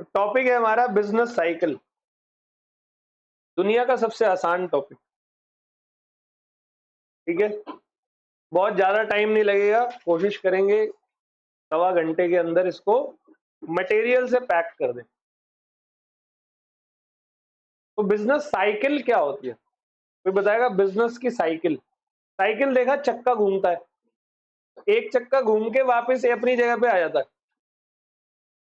Topic है हमारा business cycle, दुनिया का सबसे आसान टॉपिक। ठीक है, बहुत ज्यादा टाइम नहीं लगेगा, कोशिश करेंगे 1.25 घंटे के अंदर इसको मटेरियल से पैक कर दें। तो बिजनेस साइकिल क्या होती है, कोई बताएगा? बिजनेस की साइकिल, साइकिल देखा चक्का घूमता है, एक चक्का घूम के वापस अपनी जगह पे आ जाता है।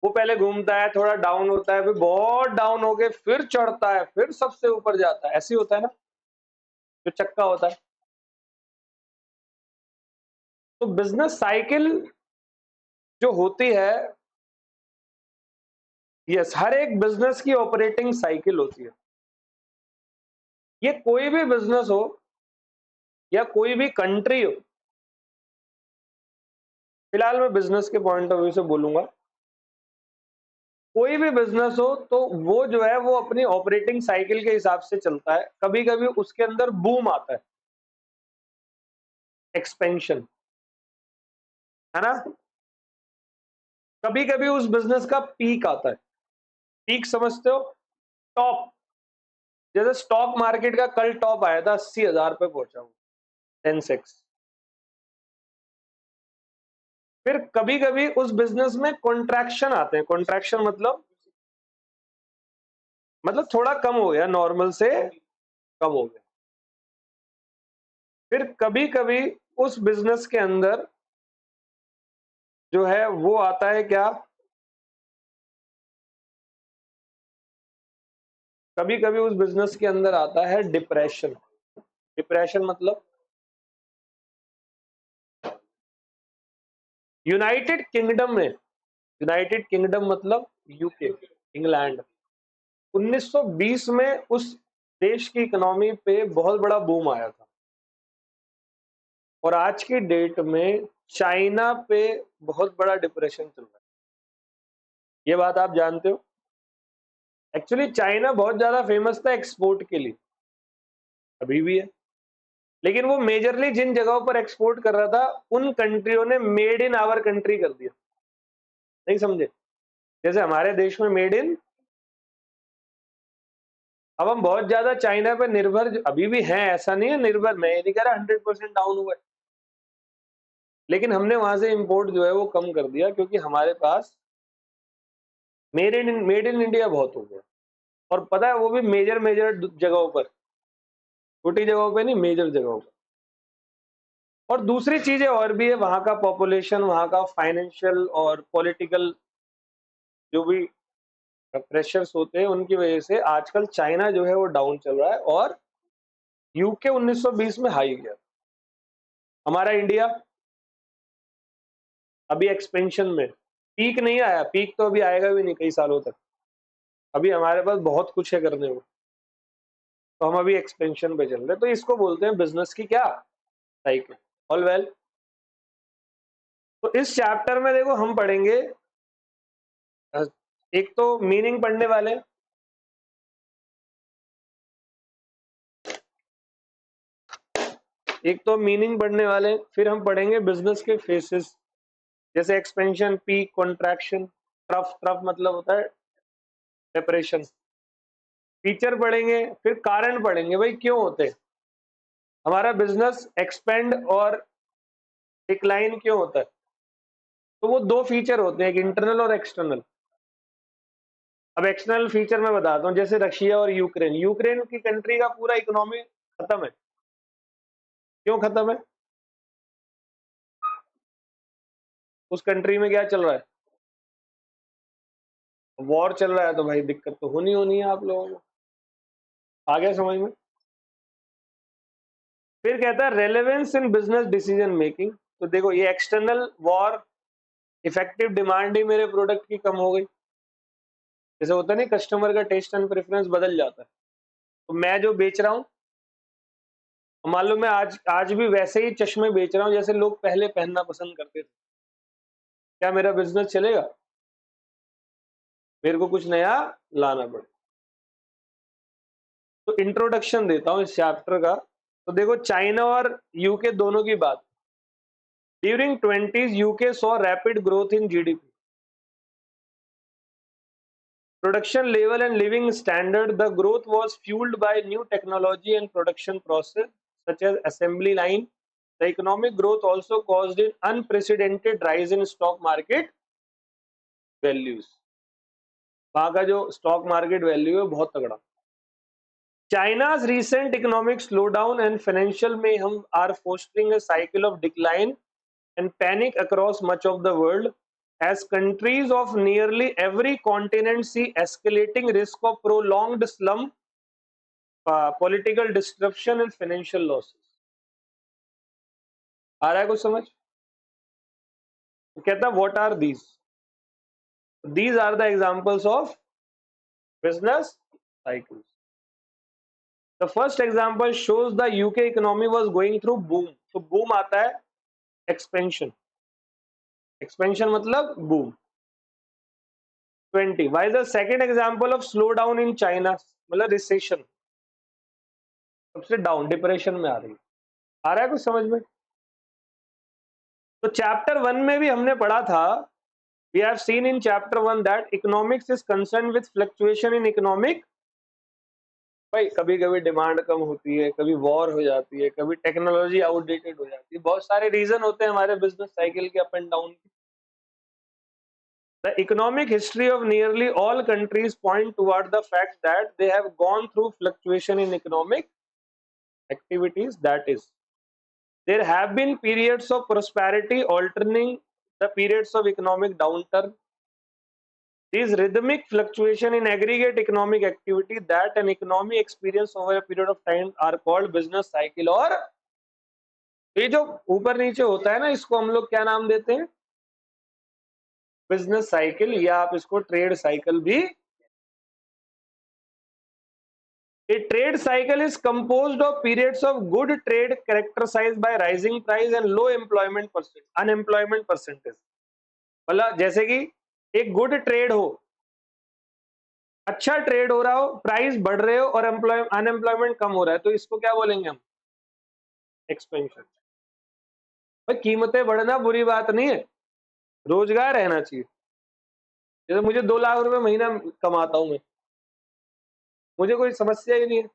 वो पहले घूमता है, थोड़ा डाउन होता है, फिर बहुत डाउन हो गए, फिर चढ़ता है, फिर सबसे ऊपर जाता है। ऐसे ही होता है ना जो चक्का होता है। तो बिजनेस साइकिल जो होती है, यस, हर एक बिजनेस की ऑपरेटिंग साइकिल होती है। ये कोई भी बिजनेस हो या कोई भी कंट्री हो, फिलहाल मैं बिजनेस के पॉइंट ऑफ व्यू से बोलूंगा। कोई भी बिजनेस हो तो वो जो है वो अपनी ऑपरेटिंग साइकिल के हिसाब से चलता है। कभी कभी उसके अंदर बूम आता है, एक्सपेंशन, है ना। कभी कभी उस बिजनेस का पीक आता है। पीक समझते हो? टॉप, जैसे स्टॉक मार्केट का कल टॉप आया था, 80,000 पे पहुंचा हूं, सेंसेक्स। फिर कभी कभी उस बिजनेस में कॉन्ट्रैक्शन आते हैं। कॉन्ट्रैक्शन मतलब थोड़ा कम हो गया, नॉर्मल से कम हो गया। फिर कभी कभी उस बिजनेस के अंदर जो है वो आता है क्या, कभी कभी उस बिजनेस के अंदर आता है डिप्रेशन। डिप्रेशन मतलब यूनाइटेड किंगडम में, यूनाइटेड किंगडम मतलब यूके, इंग्लैंड, 1920 में उस देश की इकोनॉमी पे बहुत बड़ा बूम आया था। और आज की डेट में चाइना पे बहुत बड़ा डिप्रेशन चल रहा है। ये बात आप जानते हो? एक्चुअली चाइना बहुत ज्यादा फेमस था एक्सपोर्ट के लिए, अभी भी है, लेकिन वो मेजरली जिन जगहों पर एक्सपोर्ट कर रहा था उन कंट्रियों ने मेड इन आवर कंट्री कर दिया। नहीं समझे? जैसे हमारे देश में मेड इन, अब हम बहुत ज्यादा चाइना पे निर्भर अभी भी हैं, ऐसा नहीं है निर्भर, मैं ये नहीं कह रहा 100% डाउन हुआ है, लेकिन हमने वहां से इंपोर्ट जो है वो कम कर दिया क्योंकि हमारे पास मेड इन इंडिया बहुत हो गया। और पता है वो भी मेजर मेजर जगहों पर, छोटी जगहों पे नहीं, मेजर जगहों पर। और दूसरी चीजें और भी है, वहां का पॉपुलेशन, वहां का फाइनेंशियल और पॉलिटिकल जो भी प्रेशर्स होते हैं उनकी वजह से आजकल चाइना जो है वो डाउन चल रहा है और यूके 1920 में हाई गया। हमारा इंडिया अभी एक्सपेंशन में, पीक नहीं आया, पीक तो अभी आएगा भी नहीं कई सालों तक। अभी हमारे पास बहुत कुछ है करने को, तो हम अभी एक्सपेंशन पे चल रहे हैं। तो इसको बोलते हैं बिजनेस की क्या, साइकिल। ऑल वेल, तो इस चैप्टर में देखो हम पढ़ेंगे, एक तो मीनिंग पढ़ने वाले, एक तो मीनिंग पढ़ने वाले, फिर हम पढ़ेंगे बिजनेस के फेसेस, जैसे expansion, peak, contraction, trough, trough मतलब होता है डिप्रेशन। फीचर पढ़ेंगे, फिर कारण पढ़ेंगे, भाई क्यों होते हैं हमारा बिजनेस एक्सपेंड और डिक्लाइन क्यों होता है। तो वो दो फीचर होते हैं, एक इंटरनल और एक्सटर्नल। अब एक्सटर्नल फीचर मैं बताता हूँ, जैसे रशिया और यूक्रेन, यूक्रेन की कंट्री का पूरा इकोनॉमी खत्म है। क्यों खत्म है? उस कंट्री में क्या चल रहा है, वॉर चल रहा है, तो भाई दिक्कत तो होनी होनी है आप लोगों को। आ गया समझ में? फिर कहता है relevance in business decision making. तो देखो ये एक्सटर्नल वॉर, इफेक्टिव डिमांड ही मेरे प्रोडक्ट की कम हो गई। जैसे होता नहीं, कस्टमर का टेस्ट एंड प्रेफरेंस बदल जाता है। तो मैं जो बेच रहा हूँ, मान लो मैं आज आज भी वैसे ही चश्मे बेच रहा हूँ जैसे लोग पहले पहनना पसंद करते थे, क्या मेरा बिजनेस चलेगा? मेरे को कुछ नया लाना पड़े। तो इंट्रोडक्शन देता हूँ इस चैप्टर का। तो देखो चाइना और यूके दोनों की बात। During 20s UK saw rapid growth in GDP. Production level and living standard, the growth was fueled by new technology and production process such as assembly line. The economic growth also caused an unprecedented rise in stock market values. वहां का जो stock market value है बहुत तगड़ा. China's recent economic slowdown and financial mayhem are fostering a cycle of decline and panic across much of the world, as countries of nearly every continent see escalating risk of prolonged slump, political disruption and financial losses. आ रहा है कुछ समझ? कहता what are these? These are the examples of business cycles. The first example shows the UK economy was going through boom. तो boom आता है expansion. Expansion मतलब boom. 20. Why the second example of slowdown in China? मतलब recession. सबसे down depression में आ रही है. आ रहा है कुछ समझ में? तो चैप्टर 1 में भी हमने पढ़ा था. We have seen in chapter 1 that economics is concerned with fluctuation in economic. भाई कभी कभी डिमांड कम होती है, कभी वॉर हो जाती है, कभी टेक्नोलॉजी आउटडेटेड हो जाती है, बहुत सारे रीजन होते हैं हमारे बिजनेस साइकिल के अप एंड डाउन के. The economic history of nearly all countries point toward the fact that they have gone through fluctuation in economic activities. That is, there have been periods of prosperity alternating the periods of economic downturn. These rhythmic fluctuation in aggregate economic activity that an economy experience over a period of time are called business cycle. और ये जो ऊपर नीचे होता है ना, इसको हम लोग क्या नाम देते हैं? बिजनेस साइकिल, या आप इसको ट्रेड साइकिल भी. A trade cycle is composed of periods of good trade characterized by rising price and low unemployment percentage. मतलब जैसे कि एक गुड ट्रेड हो, अच्छा ट्रेड हो रहा हो, प्राइस बढ़ रहे हो और अनएम्प्लॉयमेंट कम हो रहा है, तो इसको क्या बोलेंगे हम? एक्सपेंशन. भाई कीमतें बढ़ना बुरी बात नहीं है, रोजगार रहना चाहिए. जैसे मुझे 2 लाख रुपए महीना कमाता हूं मैं, मुझे कोई समस्या ही नहीं है.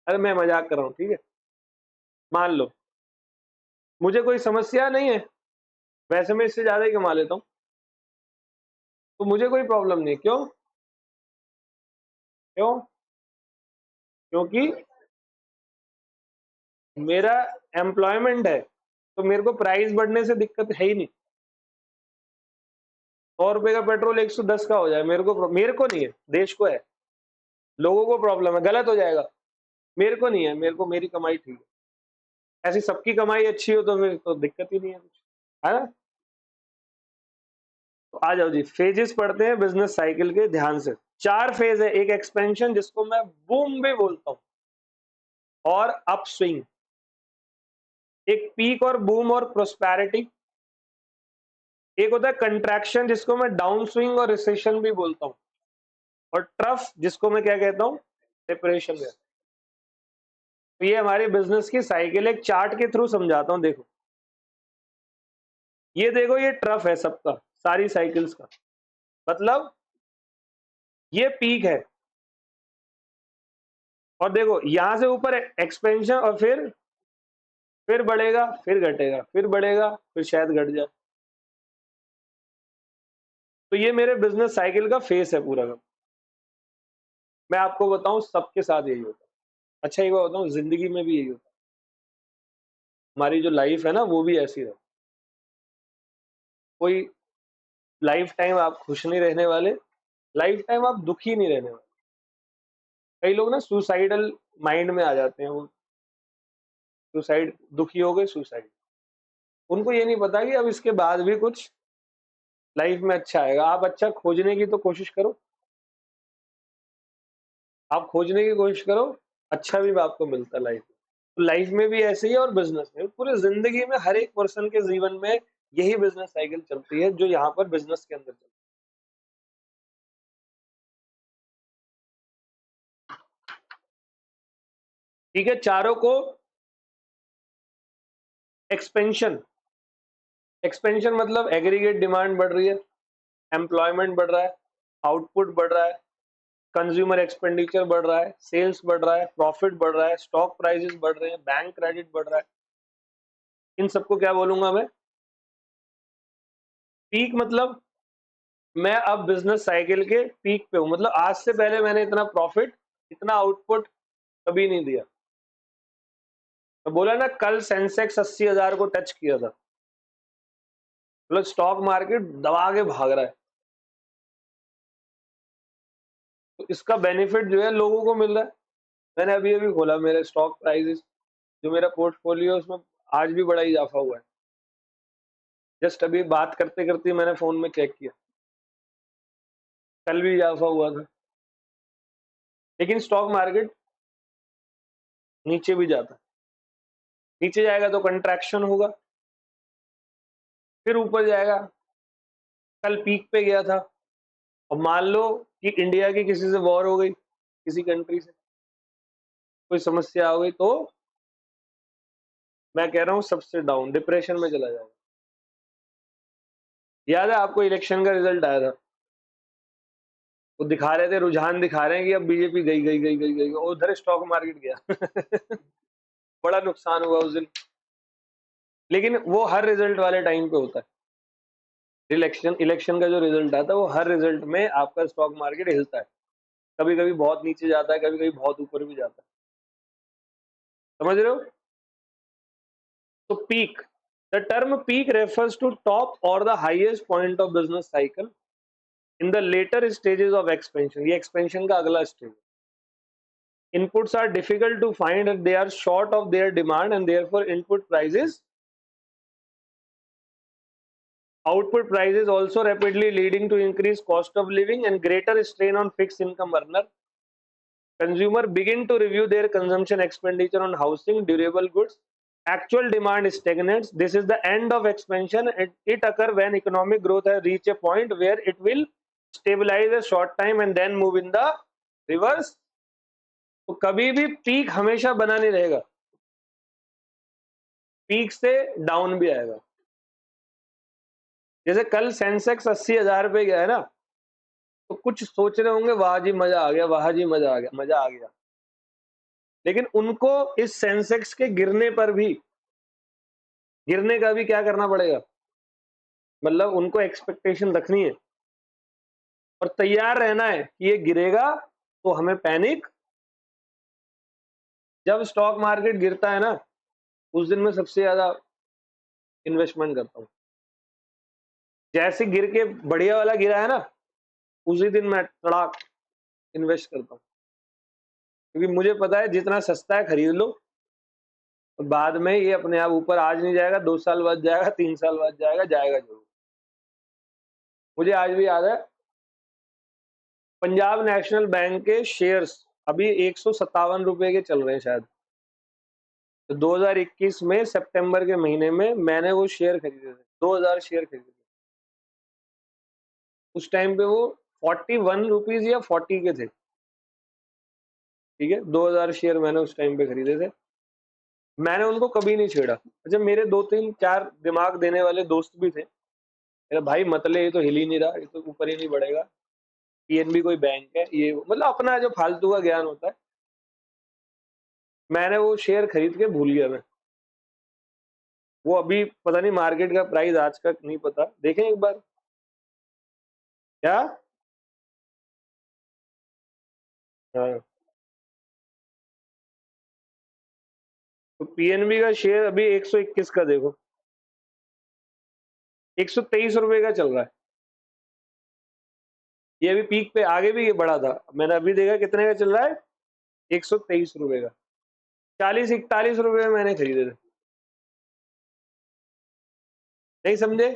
अरे मैं मजाक कर रहा हूँ, ठीक है, मान लो मुझे कोई समस्या नहीं है, वैसे मैं इससे ज्यादा ही कमा लेता हूँ, तो मुझे कोई प्रॉब्लम नहीं. क्यों? क्यों? क्योंकि मेरा एम्प्लॉयमेंट है, तो मेरे को प्राइस बढ़ने से दिक्कत है ही नहीं. 100 रुपए का पेट्रोल 110 का हो जाए, मेरे को नहीं है, देश को है. लोगों को प्रॉब्लम है, गलत हो जाएगा. मेरे को नहीं है, मेरे को मेरी कमाई ठीक है. ऐसी सबकी कमाई अच्छी हो तो फिर तो दिक्कत ही नहीं है कुछ, है ना? तो आ जाओ जी, फेजेस पढ़ते हैं बिजनेस साइकिल के, ध्यान से. 4 फेज है. एक एक्सपेंशन जिसको मैं बूम भी बोलता हूं, और अपस्विंग. एक पीक और बूम और प्रोस्पेरिटी. एक होता है कंट्रैक्शन जिसको मैं डाउन स्विंग और रिसेशन भी बोलता हूं, और ट्रफ जिसको मैं क्या कहता हूं? डिप्रेशन. तो ये हमारी बिजनेस की साइकिल एक चार्ट के थ्रू समझाता हूं. देखो, ये देखो, ये ट्रफ है सबका, सारी साइकिल्स का. मतलब ये पीक है, और देखो यहां से ऊपर एक्सपेंशन, और फिर बढ़ेगा, फिर घटेगा, फिर बढ़ेगा, फिर शायद घट जाए. तो ये मेरे बिजनेस साइकिल का फेस है पूरा का. मैं आपको बताऊं, सबके साथ यही होता है. अच्छा एक बात बताऊं, जिंदगी में भी यही होता है. हमारी जो लाइफ है ना, वो भी ऐसी है. कोई लाइफ टाइम आप खुश नहीं रहने वाले, लाइफ टाइम आप दुखी नहीं रहने वाले. कई लोग ना सुसाइडल माइंड में आ जाते हैं, वो सुसाइड, दुखी हो गए, सुसाइड. उनको ये नहीं पता कि अब इसके बाद भी कुछ लाइफ में अच्छा आएगा. आप अच्छा खोजने की तो कोशिश करो, आप खोजने की कोशिश करो, अच्छा भी आपको मिलता है लाइफ में. तो लाइफ में भी ऐसे ही है, और बिजनेस में, पूरी जिंदगी में हर एक पर्सन के जीवन में यही बिजनेस साइकिल चलती है, जो यहाँ पर बिजनेस के अंदर चलती है. ठीक है, चारों को एक्सपेंशन. एक्सपेंशन मतलब एग्रीगेट डिमांड बढ़ रही है, एम्प्लॉयमेंट बढ़ रहा है, आउटपुट बढ़ रहा है, कंज्यूमर एक्सपेंडिचर बढ़ रहा है, सेल्स बढ़ रहा है, प्रॉफिट बढ़ रहा है, स्टॉक प्राइसेस बढ़ रहे हैं, बैंक क्रेडिट बढ़ रहा है, इन सबको क्या बोलूंगा मैं? पीक मतलब मैं अब बिजनेस साइकिल के पीक पे हूं, मतलब आज से पहले मैंने इतना प्रॉफिट, इतना आउटपुट कभी नहीं दिया। तो बोला ना कल सेंसेक्स 80,000 को टच किया था, मतलब स्टॉक मार्केट दबा के भाग रहा है। तो इसका बेनिफिट जो है लोगों को मिल रहा है। मैंने अभी अभी खोला मेरे स्टॉक प्राइसेस, जो मेरा पोर्टफोलियो है उसमें आज भी बड़ा इजाफा हुआ है। जस्ट अभी बात करते करते मैंने फोन में चेक किया, कल भी इजाफा हुआ था। लेकिन स्टॉक मार्केट नीचे भी जाता है, नीचे जाएगा तो कंट्रैक्शन होगा, फिर ऊपर जाएगा। कल पीक पे गया था, अब मान लो कि इंडिया की किसी से वॉर हो गई, किसी कंट्री से कोई समस्या हो गई, तो मैं कह रहा हूं सबसे डाउन डिप्रेशन में चला जाएगा। याद है आपको इलेक्शन का रिजल्ट आया था, वो दिखा रहे थे, रुझान दिखा रहे हैं कि अब बीजेपी गई गई गई गई गई, और उधर स्टॉक मार्केट गया। बड़ा नुकसान हुआ उस दिन। लेकिन वो हर रिजल्ट वाले टाइम पे होता है। इलेक्शन का जो रिजल्ट आता है वो हर रिजल्ट में आपका स्टॉक मार्केट हिलता है, कभी कभी बहुत नीचे जाता है, कभी कभी बहुत ऊपर भी जाता है। समझ रहे हो? तो peak, the term peak refers to top और the highest point of business cycle in the latter stages of expansion. ये एक्सपेंशन का अगला स्टेज है। Inputs are difficult to find if they are short of their demand, and therefore output prices also rapidly leading to increased cost of living and greater strain on fixed income earner. Consumer begin to review their consumption expenditure on housing, durable goods. Actual demand stagnates. This is the end of expansion. It occurs when economic growth has reached a point where it will stabilize a short time and then move in the reverse. तो कभी भी peak हमेशा बना नहीं रहेगा, peak से down भी आएगा। जैसे कल सेंसेक्स 80,000 पे गया है ना, तो कुछ सोच रहे होंगे वाह जी मजा आ गया, वाह जी मजा आ गया, मजा आ गया। लेकिन उनको इस सेंसेक्स के गिरने पर भी, गिरने का भी क्या करना पड़ेगा, मतलब उनको एक्सपेक्टेशन रखनी है और तैयार रहना है कि ये गिरेगा तो हमें पैनिक। जब स्टॉक मार्केट गिरता है ना, उस दिन मैं सबसे ज्यादा इन्वेस्टमेंट करता हूँ। जैसे गिर के बढ़िया वाला गिरा है ना, उसी दिन मैं तड़ाक इन्वेस्ट करता हूँ, क्योंकि मुझे पता है जितना सस्ता है खरीद लो, बाद में ये अपने आप ऊपर आज नहीं जाएगा, 2 साल बाद जाएगा, 3 साल बाद जाएगा, जाएगा जरूर। मुझे आज भी याद है, पंजाब नेशनल बैंक के शेयर्स अभी 157 रुपए के चल रहे हैं शायद। तो 2021 में सितंबर के महीने में मैंने वो शेयर खरीदे थे, 2000 शेयर खरीदे थे। उस टाइम पे वो 41 रुपीज या 40 के थे, ठीक है। 2000 शेयर मैंने उस टाइम पे खरीदे थे, मैंने उनको कभी नहीं छेड़ा। अच्छा, मेरे 2-3-4 दिमाग देने वाले दोस्त भी थे, मेरा भाई मतले ये तो हिल ही नहीं रहा, ये तो ऊपर ही नहीं बढ़ेगा, पीएनबी कोई बैंक है, ये मतलब अपना जो फालतू का ज्ञान होता है। मैंने वो शेयर खरीद के भूल गया मैं, वो अभी पता नहीं मार्केट का प्राइस आज का नहीं पता, देखें एक बार। क्या? हाँ, तो पीएनबी का शेयर अभी 121 का देखो, 123 रुपए का चल रहा है। ये अभी पीक पे आगे भी ये बढ़ा था, मैंने अभी देखा कितने का चल रहा है, 123 रुपए का। 40-41 रुपए में मैंने खरीदे थे। नहीं समझे?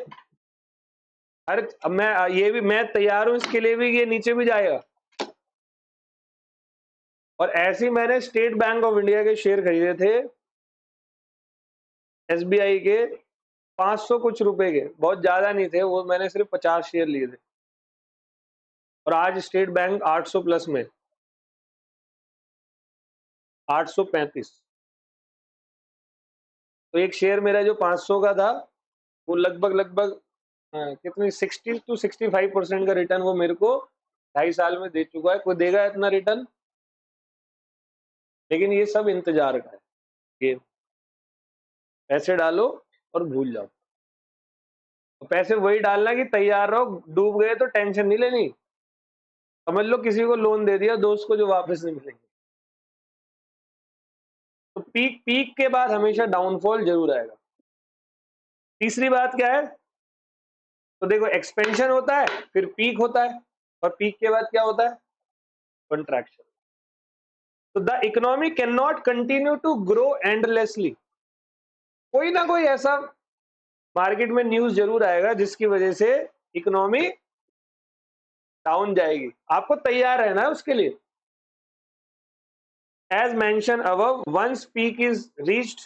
अरे अब मैं ये भी मैं तैयार हूं इसके लिए भी, ये नीचे भी जाएगा। और ऐसे ही मैंने स्टेट बैंक ऑफ इंडिया के शेयर खरीदे थे, एसबीआई के 500 कुछ रुपए के, बहुत ज्यादा नहीं थे वो, मैंने सिर्फ 50 शेयर लिए थे। और आज स्टेट बैंक 800 प्लस में, 835। तो एक शेयर मेरा जो 500 का था, वो लगभग लगभग कितनी 60 to 65% का रिटर्न वो मेरे को 2.5 साल में दे चुका है, कोई देगा इतना रिटर्न? लेकिन ये सब इंतजार का है गेम। पैसे डालो और भूल जाओ। तो पैसे वही डालना कि तैयार रहो, डूब गए तो टेंशन नहीं लेनी। समझ लो किसी को लोन दे दिया दोस्त को जो वापस नहीं मिलेंगे। तो पीक पीक के बाद हमेशा डाउनफॉल जरूर आएगा। तीसरी बात क्या है? तो देखो एक्सपेंशन होता है, फिर पीक होता है, और पीक के बाद क्या होता है? कंट्रैक्शन। तो the economy can not continue to grow endlessly. कोई ना कोई ऐसा मार्केट में न्यूज जरूर आएगा जिसकी वजह से इकोनॉमी डाउन जाएगी। आपको तैयार रहना है उसके लिए। As mention above, once peak is reached,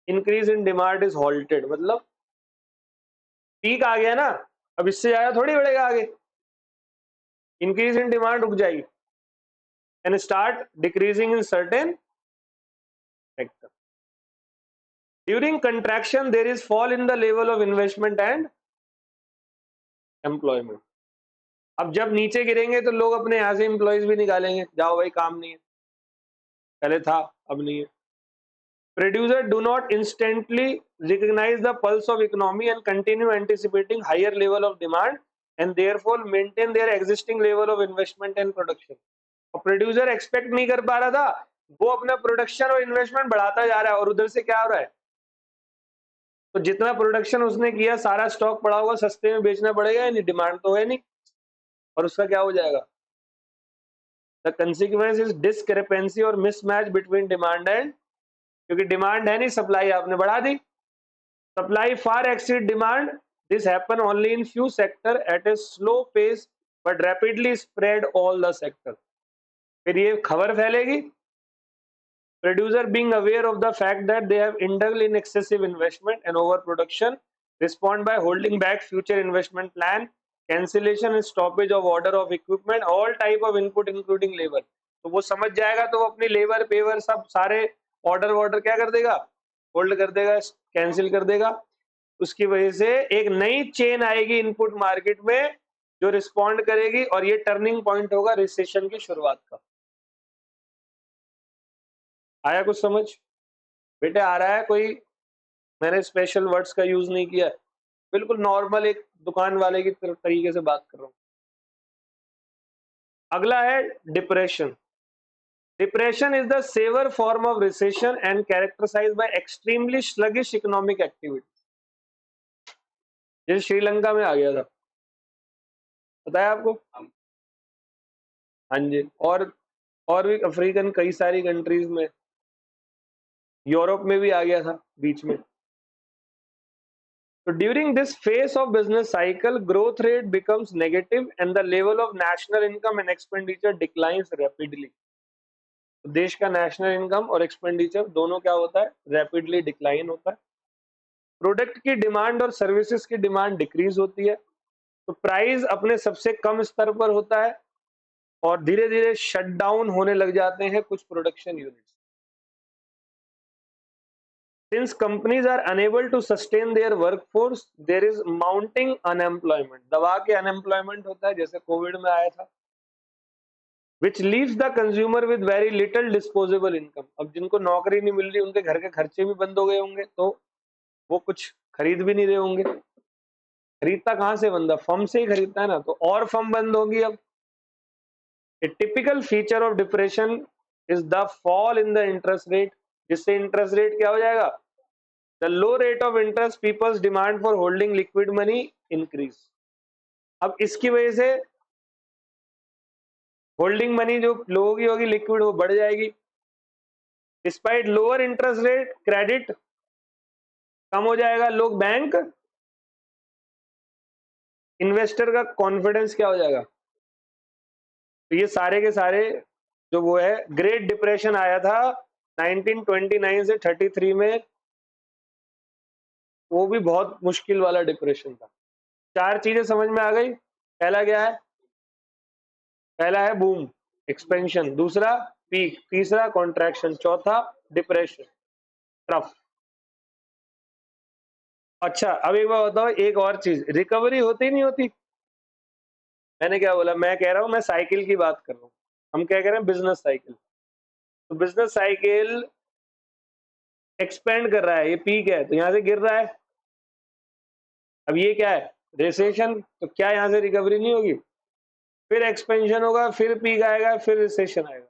increase in demand is halted. मतलब पीक आ गया ना, अब इससे ज्यादा थोड़ी बढ़ेगा आगे, इंक्रीज इन डिमांड रुक जाएगी and start decreasing in certain sector. During contraction there is fall in the level of investment and employment. अब जब नीचे गिरेंगे तो लोग अपने यहां से एम्प्लॉयज भी निकालेंगे, जाओ भाई काम नहीं है, पहले था अब नहीं है। Producer do not instantly recognize the pulse of economy and continue anticipating higher level of demand and therefore maintain their existing level of investment and production. और प्रोड्यूसर एक्सपेक्ट नहीं कर पा रहा था, वो अपना प्रोडक्शन और इन्वेस्टमेंट बढ़ाता जा रहा है, और उधर से क्या हो रहा है? तो जितना प्रोडक्शन उसने किया सारा स्टॉक पड़ा होगा, सस्ते में बेचना पड़ेगा, यानी डिमांड तो है नहीं, और उसका क्या हो जाएगा? द कंसिक्वेंस इज डिस्क्रिपेंसी और मिसमैच बिटवीन डिमांड एंड, क्योंकि डिमांड है नहीं, सप्लाई आपने बढ़ा दी, supply far exceed demand, this happen only in few sector at a slow pace but rapidly spread all the sector. फिर ये खबर फैलेगी, producer being aware of the fact that they have indulged in excessive investment and overproduction respond by holding back future investment plan, cancellation and stoppage of order of equipment, all type of input including labor। तो वो समझ जाएगा तो वो अपनी labour pure सब सारे order क्या कर देगा? होल्ड कर देगा, कैंसिल कर देगा। उसकी वजह से एक नई चेन आएगी इनपुट मार्केट में जो रिस्पॉन्ड करेगी, और ये टर्निंग पॉइंट होगा रिसेशन की शुरुआत का। आया कुछ समझ? बेटे आ रहा है कोई? मैंने स्पेशल वर्ड्स का यूज नहीं किया, बिल्कुल नॉर्मल एक दुकान वाले की तरीके से बात कर रहा हूं। अगला है depression. Depression is the severe form of recession and characterised by extremely sluggish economic activity. जैसे श्रीलंका में आ गया था, बताया आपको? हाँ जी। और भी अफ्रीकन कई सारी कंट्रीज में, यूरोप में भी आ गया था बीच में। So during this phase of business cycle, growth rate becomes negative and the level of national income and expenditure declines rapidly. तो देश का नेशनल इनकम और एक्सपेंडिचर दोनों क्या होता है? रैपिडली डिक्लाइन होता है। प्रोडक्ट की डिमांड और सर्विसेज की डिमांड डिक्रीज होती है, तो प्राइस अपने सबसे कम स्तर पर होता है और धीरे धीरे शट डाउन होने लग जाते हैं कुछ production units. Since companies are unable to sustain their workforce, there is mounting unemployment. दबा के unemployment होता है, जैसे कोविड में आया था, which leaves the consumer with very little disposable income. अब जिनको नौकरी नहीं मिल रही, उनके घर के खर्चे भी बंद हो गए होंगे, तो वो कुछ खरीद भी नहीं रहे होंगे। खरीदता कहाँ से बंदा? फर्म से ही खरीदता है ना, तो और फर्म बंद होगी अब। A typical feature of depression is the fall in the interest rate, जिससे इंटरेस्ट रेट क्या हो जाएगा? The low rate of interest, people's demand for holding liquid money increase. अब इसकी वजह से होल्डिंग मनी जो लोगों की होगी लिक्विड, वो बढ़ जाएगी। Despite lower interest rate, credit कम हो जाएगा, लोग बैंक, इन्वेस्टर का कॉन्फिडेंस क्या हो जाएगा? तो ये सारे के सारे जो वो है, ग्रेट डिप्रेशन आया था 1929 से 33 में, वो भी बहुत मुश्किल वाला डिप्रेशन था। 4 चीजें समझ में आ गई? पहला क्या है? पहला है बूम, एक्सपेंशन, दूसरा पीक, तीसरा कॉन्ट्रैक्शन, चौथा डिप्रेशन, ट्रफ। अच्छा अब एक बार बताओ, एक और चीज, रिकवरी होती नहीं होती? मैंने क्या बोला, मैं कह रहा हूँ मैं साइकिल की बात कर रहा हूँ, हम क्या कह रहे हैं, बिजनेस साइकिल। तो बिजनेस साइकिल एक्सपेंड कर रहा है, ये पीक है तो यहाँ से गिर रहा है, अब ये क्या है, रिसेशन, तो क्या यहाँ से रिकवरी नहीं होगी, फिर एक्सपेंशन होगा, फिर पीक आएगा, फिर रिसेशन आएगा।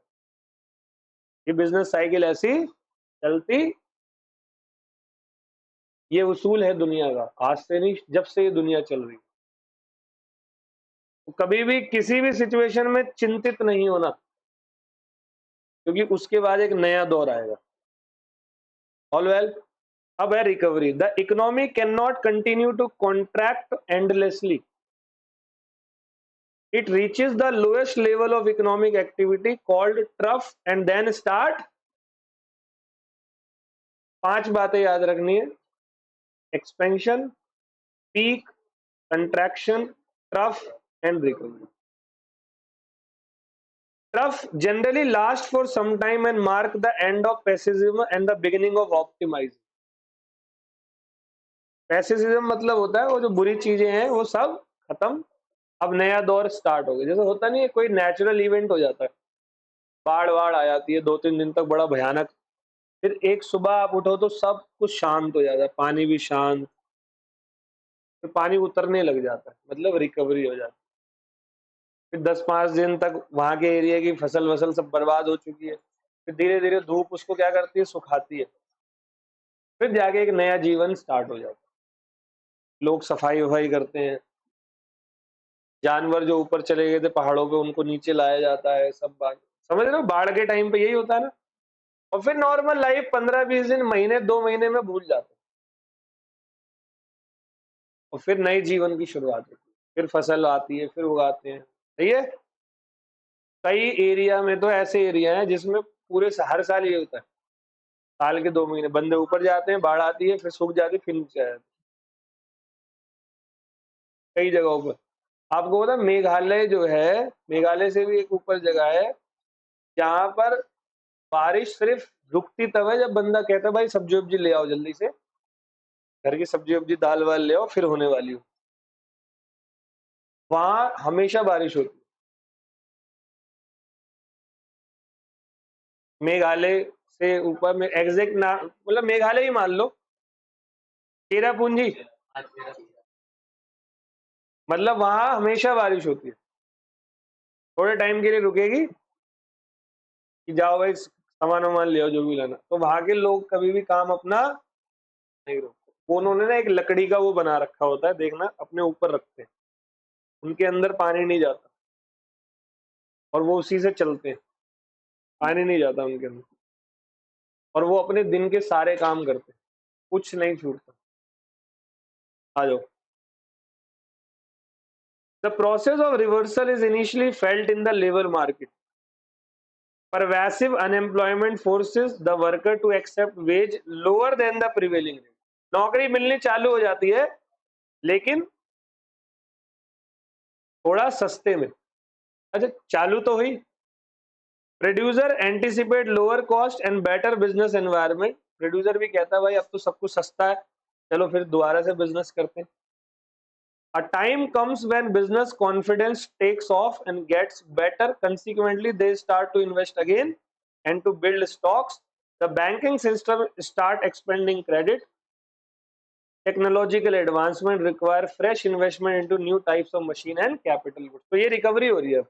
ये बिजनेस साइकिल ऐसी चलती, ये उसूल है दुनिया का, आज से नहीं, जब से ये दुनिया चल रही। तो कभी भी किसी भी सिचुएशन में चिंतित नहीं होना, क्योंकि उसके बाद एक नया दौर आएगा। All well. अब है recovery. The economy can not continue to contract endlessly, it reaches the lowest level of economic activity called trough and then start। 5 बातें याद रखनी है, expansion, peak, contraction, trough and recovery. Trough generally lasts for some time and mark the end of pessimism and the beginning of optimism। पैसिज्म मतलब होता है वो जो बुरी चीजें हैं वो सब खत्म, अब नया दौर स्टार्ट हो गया। जैसे होता नहीं है, कोई नेचुरल इवेंट हो जाता है, बाढ़ वाड़ आ जाती है 2-3 दिन तक बड़ा भयानक, फिर एक सुबह आप उठो तो सब कुछ शांत हो जाता है, पानी भी शांत, फिर पानी उतरने लग जाता है, मतलब रिकवरी हो जाती है। फिर 10-5 दिन तक वहां के एरिया की फसल वसल सब बर्बाद हो चुकी है, फिर धीरे धीरे धूप उसको क्या करती है, सुखाती है, फिर जाके एक नया जीवन स्टार्ट हो जाता है। लोग सफाई वफाई करते हैं, जानवर जो ऊपर चले गए थे पहाड़ों पे उनको नीचे लाया जाता है, सब बात समझ रहे हो, बाढ़ के टाइम पे यही होता है ना। और फिर नॉर्मल लाइफ 15-20 दिन, महीने 2 महीने में भूल जाते हैं, और फिर नए जीवन की शुरुआत होती है, फिर फसल आती है, फिर उगाते हैं। सही है। कई एरिया में तो ऐसे एरिया हैं जिसमें पूरे हर साल ये होता है, साल के 2 महीने बंदे ऊपर जाते हैं, बाढ़ आती है, फिर सूख जाती है, फिर नीचे आ जाती है, कई जगहों पर। आपको पता मेघालय जो है, मेघालय से भी एक ऊपर जगह है जहां पर बारिश सिर्फ रुकती तब है जब बंदा कहता है भाई सब्जी वब्जी ले आओ जल्दी से, घर की सब्जी वब्जी दाल वाल ले आओ, फिर होने वाली हो। वहां हमेशा बारिश होती है। मेघालय से ऊपर में एग्जैक्ट ना, मतलब मेघालय ही मान लो, चेरापूंजी, मतलब वहां हमेशा बारिश होती है, थोड़े टाइम के लिए रुकेगी कि जाओ भाई सामान वामान ले आओ जो भी लाना, तो वहां के लोग कभी भी काम अपना नहीं रोकते। वो उन्होंने ना एक लकड़ी का वो बना रखा होता है, देखना, अपने ऊपर रखते हैं, उनके अंदर पानी नहीं जाता और वो उसी से चलते हैं, पानी नहीं जाता उनके अंदर, और वो अपने दिन के सारे काम करते हैं, कुछ नहीं छूटता। आ जाओ। The process of reversal is initially felt in the labour market. Pervasive unemployment forces the worker to accept wage lower than the prevailing rate। नौकरी मिलनी चालू हो जाती है लेकिन थोड़ा सस्ते में। अच्छा, चालू तो हुई। Producer anticipate lower cost and better business environment. Producer भी कहता है भाई अब तो सब कुछ सस्ता है, चलो फिर दोबारा से बिजनेस करते हैं। A time comes when business confidence takes off and gets better. Consequently, they start to invest again and to build stocks. The banking system start expanding credit. Technological advancement require fresh investment into new types of machine and capital goods। तो ये recovery हो रही है।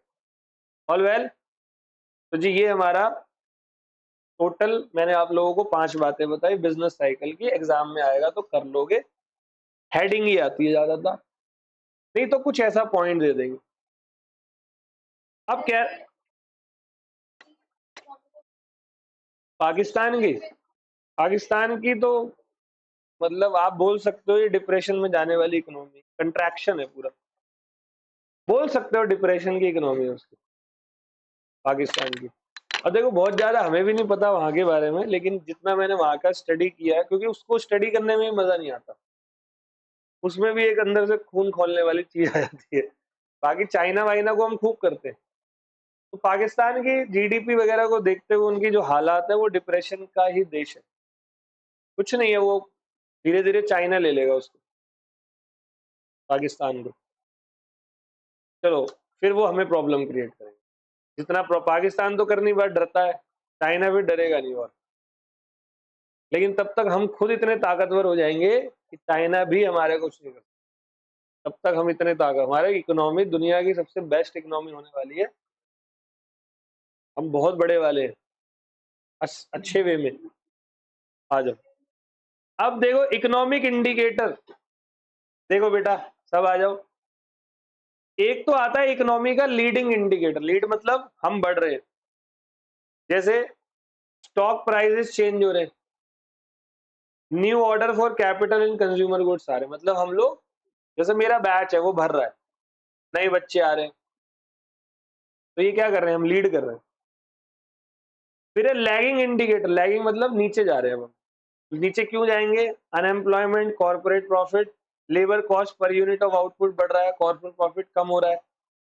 All well. तो जी ये हमारा total, मैंने आप लोगों को 5 बातें बताई बिजनेस साइकिल की, एग्जाम में आएगा तो कर लोगे, हेडिंग ही आती है ज्यादातर, नहीं तो कुछ ऐसा पॉइंट दे देंगे। अब क्या, पाकिस्तान की तो मतलब आप बोल सकते हो ये डिप्रेशन में जाने वाली इकोनॉमी, कंट्रैक्शन है पूरा, बोल सकते हो डिप्रेशन की इकोनॉमी है उसकी, पाकिस्तान की। और देखो बहुत ज्यादा हमें भी नहीं पता वहां के बारे में, लेकिन जितना मैंने वहां का स्टडी किया है, क्योंकि उसको स्टडी करने में मजा नहीं आता, उसमें भी एक अंदर से खून खोलने वाली चीज आ जाती है। बाकी चाइना वाइना को हम खूब करते हैं, तो पाकिस्तान की जीडीपी वगैरह को देखते हुए उनकी जो हालात है वो डिप्रेशन का ही देश है, कुछ नहीं है वो, धीरे धीरे चाइना ले लेगा उसको, पाकिस्तान को। चलो फिर वो हमें प्रॉब्लम क्रिएट करेंगे। जितना पाकिस्तान तो करनी बात डरता है, चाइना भी डरेगा नहीं, और लेकिन तब तक हम खुद इतने ताकतवर हो जाएंगे कि चाइना भी हमारे कुछ नहीं कर सकता। तब तक हम इतने ताकत, हमारे इकोनॉमी दुनिया की सबसे बेस्ट इकोनॉमी होने वाली है, हम बहुत बड़े वाले हैं, अच्छे वे में। आ जाओ, अब देखो इकोनॉमिक इंडिकेटर, देखो बेटा सब आ जाओ। एक तो आता है इकोनॉमी का लीडिंग इंडिकेटर, लीड मतलब हम बढ़ रहे हैं, जैसे स्टॉक प्राइसेस चेंज हो रहे हैं, new order for capital in consumer goods आ रहे हैं, मतलब हम लोग, जैसे मेरा बैच है वो भर रहा है, नए बच्चे आ रहे हैं, तो ये क्या कर रहे हैं, हम लीड कर रहे हैं। फिर है लैगिंग इंडिकेटर, लैगिंग मतलब नीचे जा रहे हैं हम, नीचे क्यों जाएंगे, unemployment, corporate profit, labour cost per unit of output बढ़ रहा है, कॉर्पोरेट प्रॉफिट कम हो रहा है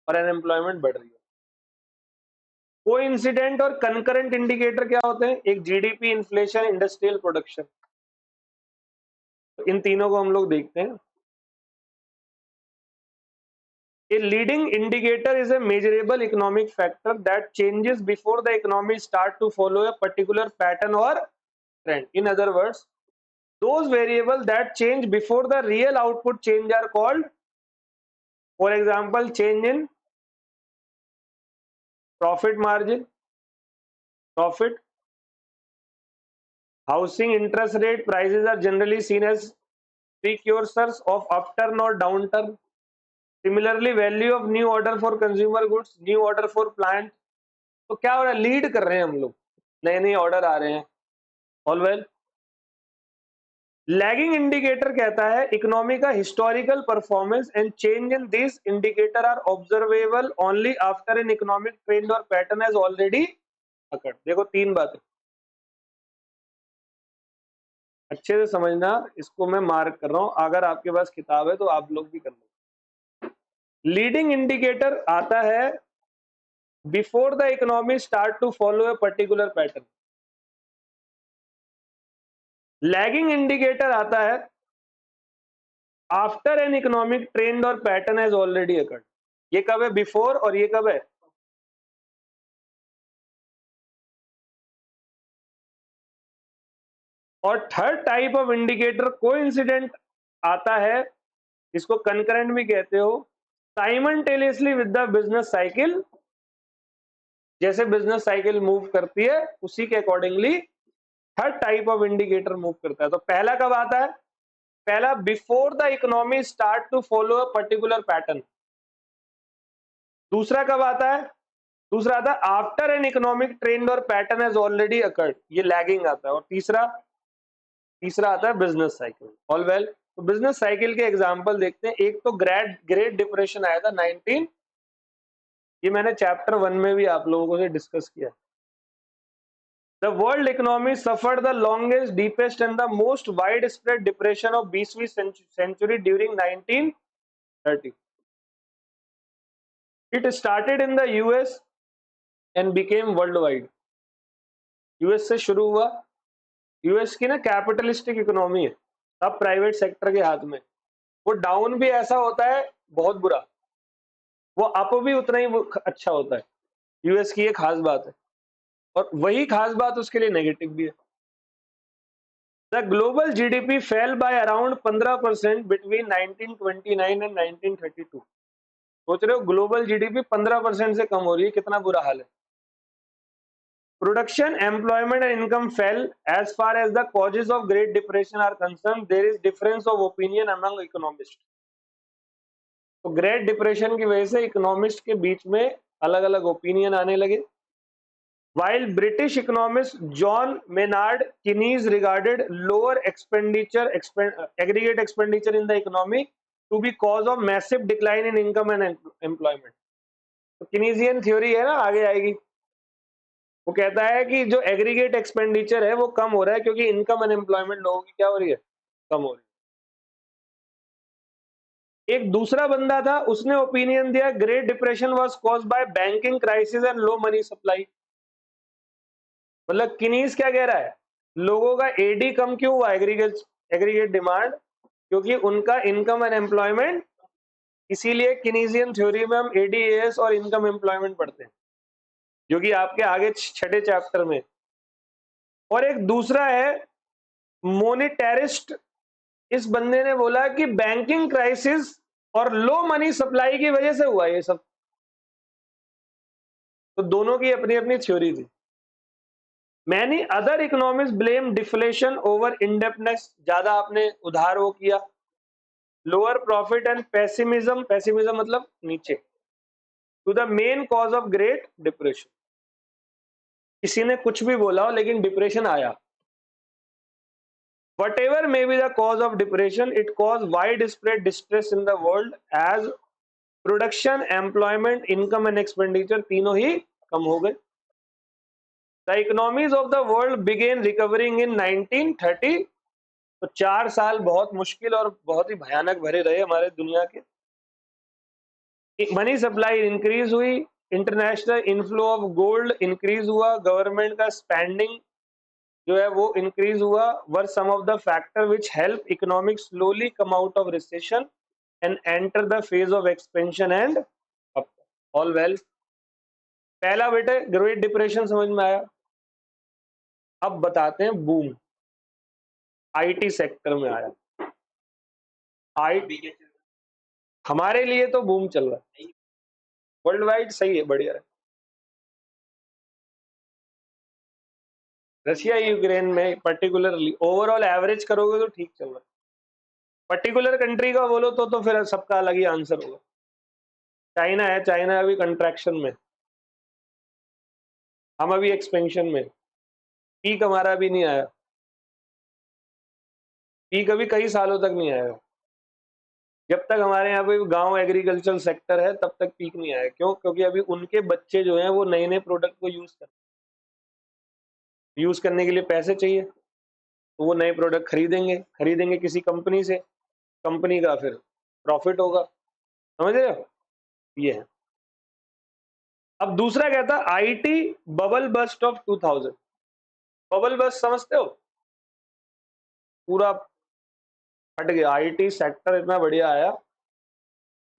और अनएम्प्लॉयमेंट बढ़ रही है। कोइंसिडेंट और कंकरेंट इंडिकेटर क्या होते हैं, एक जीडीपी, इन्फ्लेशन, इंडस्ट्रियल प्रोडक्शन, तो इन तीनों को हम लोग देखते हैं। A leading indicator is a measurable economic factor that changes before the economy start to follow a particular pattern or trend. In other words, those variables that change before the real output change are called, for example, change in profit margin, profit, housing interest rate, prices are generally seen as precursors of upturn or downturn. Similarly, value of new order for consumer goods, new order for plant, तो क्या हो रहा है, lead कर रहे हैं हम लोग, नए नए ऑर्डर आ रहे हैं, ऑल वेल। लैगिंग इंडिकेटर कहता है इकोनॉमी का historical performance and change in this indicator are observable only after an economic trend और पैटर्न हैज ऑलरेडी अकर्ड। देखो तीन बातें अच्छे से समझना, इसको मैं मार्क कर रहा हूं, अगर आपके पास किताब है तो आप लोग भी कर लो। लीडिंग इंडिकेटर आता है before the economy start to follow a particular pattern, lagging indicator आता है आफ्टर एन इकोनॉमिक ट्रेंड और पैटर्न हैज ऑलरेडी अकर्ड। ये कब है, बिफोर, और ये कब है, और third type of indicator coincident आता है, इसको कंकरेंट भी कहते हो, simultaneously with the business cycle, जैसे बिजनेस साइकिल मूव करती है उसी के accordingly third type of indicator move करता है। तो पहला कब आता है, पहला before the economy start to follow a particular pattern, दूसरा कब आता है, दूसरा आता है आफ्टर एन इकोनॉमिक ट्रेंड और पैटर्न हैज ऑलरेडी अकर्ड, ये लैगिंग आता है, और तीसरा आता है बिजनेस साइकिल, ऑल वेल। तो बिजनेस साइकिल के एग्जांपल देखते हैं। एक तो ग्रेट डिप्रेशन आया था 19, ये मैंने चैप्टर 1 में भी आप लोगों से डिस्कस किया। The world economy suffered the longest, deepest and the most widespread depression of 20वीं century during 1930. It started in the US and became worldwide. US से शुरू हुआ, यूएस की ना कैपिटलिस्टिक इकोनॉमी है, सब प्राइवेट सेक्टर के हाथ में, वो डाउन भी ऐसा होता है बहुत बुरा, वो अप भी उतना ही अच्छा होता है, यूएस की ये खास बात है, और वही खास बात उसके लिए नेगेटिव भी है। The global GDP fell by around 15% between 1929 and 1932. सोच रहे हो ग्लोबल जीडीपी 15% से कम हो रही है, कितना बुरा हाल है। Production, employment and income fell. As far as the causes of Great Depression are concerned, there is difference of opinion among economists. तो ग्रेट डिप्रेशन की वजह से इकोनॉमिस्ट के बीच में अलग अलग ओपिनियन आने लगे। While British economist John Maynard Keynes regarded lower aggregate expenditure in the economy to be cause of massive decline in income and employment. तो Keynesian theory है ना, आगे आएगी, वो कहता है कि जो एग्रीगेट एक्सपेंडिचर है वो कम हो रहा है क्योंकि इनकम एंड एम्प्लॉयमेंट लोगों की क्या हो रही है, कम हो रही है। एक दूसरा बंदा था, उसने ओपिनियन दिया great depression was caused by banking crisis and low money supply. मतलब किनीज क्या कह रहा है, लोगों का एडी कम क्यों हुआ, एग्रीगेट डिमांड, क्योंकि उनका इनकम एंड एम्प्लॉयमेंट इसीलिए किनीजियन थ्योरी में हम एडीएएस और इनकम एम्प्लॉयमेंट पढ़ते हैं, जो कि आपके आगे छठे चैप्टर में। और एक दूसरा है मोनेटरिस्ट। इस बंदे ने बोला कि बैंकिंग क्राइसिस और लो मनी सप्लाई की वजह से हुआ ये सब। तो दोनों की अपनी अपनी थ्योरी थी। Many other economics blame deflation over indebtedness, ज्यादा आपने उधार वो किया, lower profit and pessimism, pessimism मतलब नीचे, to the main cause of great depression. किसी ने कुछ भी बोला हो लेकिन डिप्रेशन आया। Whatever may be the cause of depression, it caused widespread distress in the world as production, employment, income and expenditure तीनों ही कम हो गए। The economies of the world began recovering in 1930। तो 4 साल बहुत मुश्किल और बहुत ही भयानक भरे रहे हमारे दुनिया के। मनी सप्लाई इंक्रीज हुई, international inflow of gold increase हुआ, गवर्नमेंट का स्पेंडिंग जो है वो इंक्रीज हुआ, were some of the factor which help economic slowly come out of recession and enter the phase of expansion and up, all well. पहला बेटे great depression समझ में आया। अब बताते हैं बूम। आईटी सेक्टर में आया। आई हमारे लिए तो बूम चल रहा है, वर्ल्ड वाइड सही है, बढ़िया है। रशिया यूक्रेन में पर्टिकुलरली ओवरऑल एवरेज करोगे तो ठीक चल रहा है, पर्टिकुलर कंट्री का बोलो तो फिर सबका अलग ही आंसर होगा। चाइना है, चाइना अभी कंट्रैक्शन में, हम अभी एक्सपेंशन में, पीक हमारा भी नहीं आया, पीक अभी कई सालों तक नहीं आएगा। जब तक हमारे यहाँ पे गांव एग्रीकल्चर सेक्टर है तब तक पीक नहीं आया। क्यों? क्योंकि अभी उनके बच्चे जो हैं वो नए नए प्रोडक्ट को यूज करने के लिए पैसे चाहिए, तो वो नए प्रोडक्ट खरीदेंगे किसी कंपनी से, कंपनी का फिर प्रॉफिट होगा। समझ रहे हो? ये है। अब दूसरा क्या था, IT bubble bast of 2000। Bubble bust समझते हो? पूरा फट गया, आईटी सेक्टर इतना बढ़िया आया।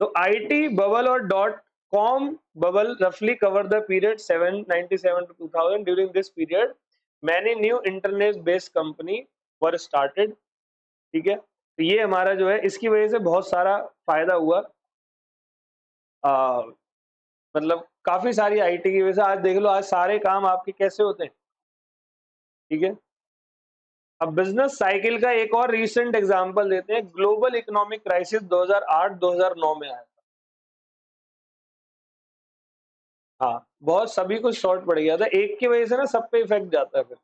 तो आईटी बबल और dot com bubble roughly cover the period 797 to 2000। during this period many new internet based company were started। ठीक है, तो ये हमारा जो है इसकी वजह से बहुत सारा फायदा हुआ। मतलब काफी सारी आईटी की वजह से आज देख लो, आज सारे काम आपके कैसे होते हैं। ठीक है, अब बिजनेस साइकिल का एक और रीसेंट एग्जांपल देते हैं। ग्लोबल इकोनॉमिक क्राइसिस 2008-2009 में आया। हाँ, बहुत सभी को शॉर्ट पड़ गया था, एक की वजह से ना सब पे इफेक्ट जाता है। फिर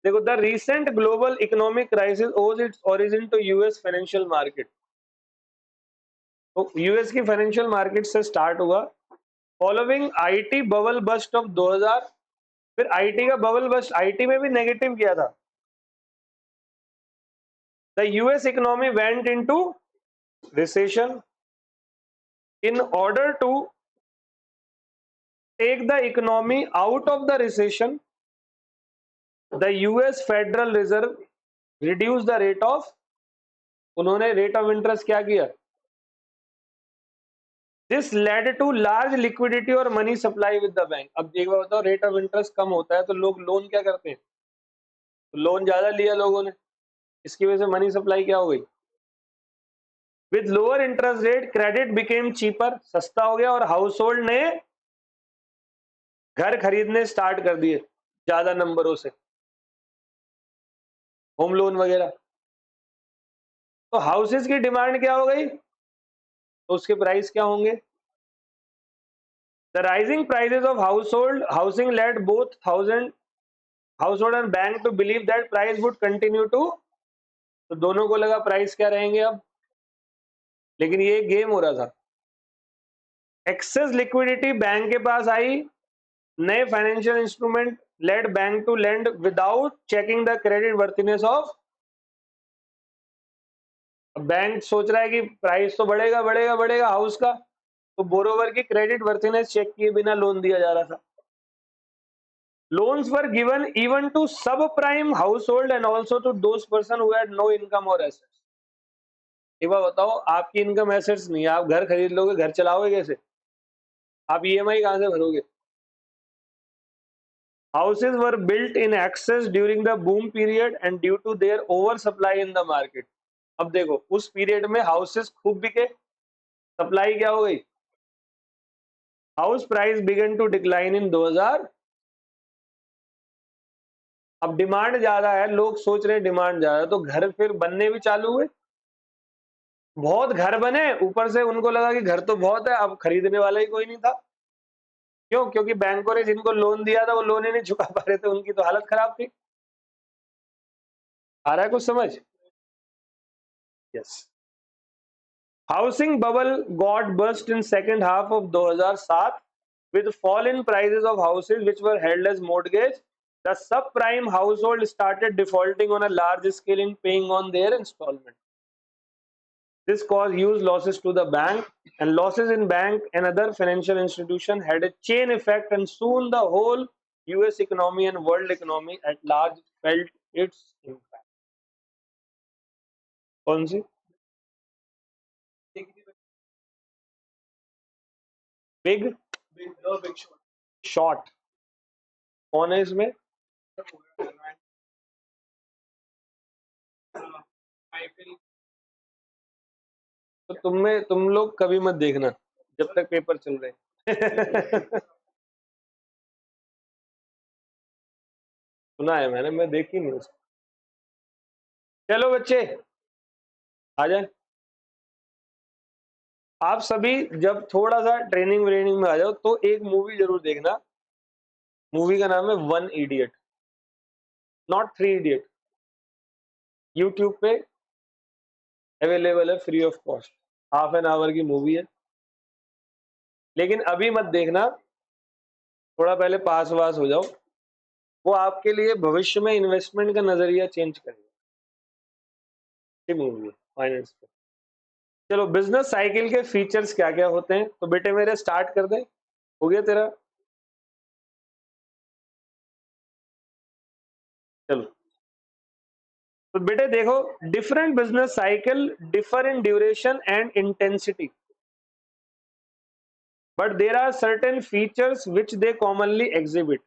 देखो, the recent global economic crisis owes its origin to US financial market. तो यूएस की फाइनेंशियल मार्केट से स्टार्ट हुआ following IT bubble bast of 2000। फिर आईटी का बबल बस्ट, आईटी में भी नेगेटिव किया था। The US economy went into recession. In order to take the economy out of the recession, the US Federal Reserve reduced the rate of, उन्होंने rate of interest क्या किया? This led to large liquidity और money supply with the bank. अब एक बार बताओ, rate of interest कम होता है तो लोग लोन क्या करते हैं? तो लोन ज्यादा लिया लोगों ने, इसकी वजह से मनी सप्लाई क्या हो गई? With lower interest rate credit became cheaper, सस्ता हो गया, और हाउस होल्ड ने घर खरीदने स्टार्ट कर दिए ज्यादा नंबरों से, होम लोन वगैरह। तो हाउसेस की डिमांड क्या हो गई, तो उसके प्राइस क्या होंगे? The rising prices of household housing led both household and bank to believe that price would continue to. तो दोनों को लगा प्राइस क्या रहेंगे अब, लेकिन ये गेम हो रहा था। एक्सेस लिक्विडिटी बैंक के पास आई, नए financial instrument led bank to lend without checking the credit worthiness of. Bank सोच रहा है कि प्राइस तो बढ़ेगा बढ़ेगा बढ़ेगा हाउस का, तो बोरोवर की क्रेडिट वर्थिनेस चेक किए बिना लोन दिया जा रहा था। Loans were given even to subprime household and also to those person who had no income or assets। एक बार बताओ, आपकी इनकम एसेट्स नहीं है, आप घर खरीद लोगे, घर चलाओगे कैसे? आप ईएमआई कहाँ से भरोगे? Houses were built in excess during the boom period and due to their oversupply in the market. अब देखो, उस पीरियड में हाउसेस खूब बिके, सप्लाई क्या हो गई? House price began to decline in 2000। अब डिमांड ज्यादा है, लोग सोच रहे हैं डिमांड ज्यादा है, तो घर फिर बनने भी चालू हुए, बहुत घर बने, ऊपर से उनको लगा कि घर तो बहुत है, अब खरीदने वाला ही कोई नहीं था। क्यों? क्योंकि बैंकों ने जिनको लोन दिया था वो लोन ही नहीं चुका पा रहे थे, उनकी तो हालत खराब थी। आ रहा है कुछ समझ? Yes. Housing bubble got burst in second half of 2007 with fall in prices of houses which were held as mortgage. The subprime household started defaulting on a large scale in paying on their installment. This caused huge losses to the bank, and losses in bank and other financial institutions had a chain effect, and soon the whole US economy and world economy at large felt its impact. कौन सी? Big short कौन है इसमें? तो तुम लोग कभी मत देखना जब तक पेपर चल रहे हैं। सुना है मैंने, मैं देखी नहीं उसको। चलो बच्चे आ जाए। आप सभी जब थोड़ा सा ट्रेनिंग व्रेनिंग में आ जाओ तो एक मूवी जरूर देखना। मूवी का नाम है one idiot, not three idiot. YouTube पे अवेलेबल है free of cost, half an hour की मूवी है। लेकिन अभी मत देखना, थोड़ा पहले पास वास हो जाओ, वो आपके लिए भविष्य में इन्वेस्टमेंट का नजरिया चेंज करेगा। मूवी है फाइनेंस पे। चलो, बिजनेस साइकिल के फीचर्स क्या क्या होते हैं, तो बेटे मेरे स्टार्ट कर दे। हो गया तेरा? चलो, तो बेटे देखो, different business cycle differ in duration and intensity, but there are certain features which they commonly exhibit.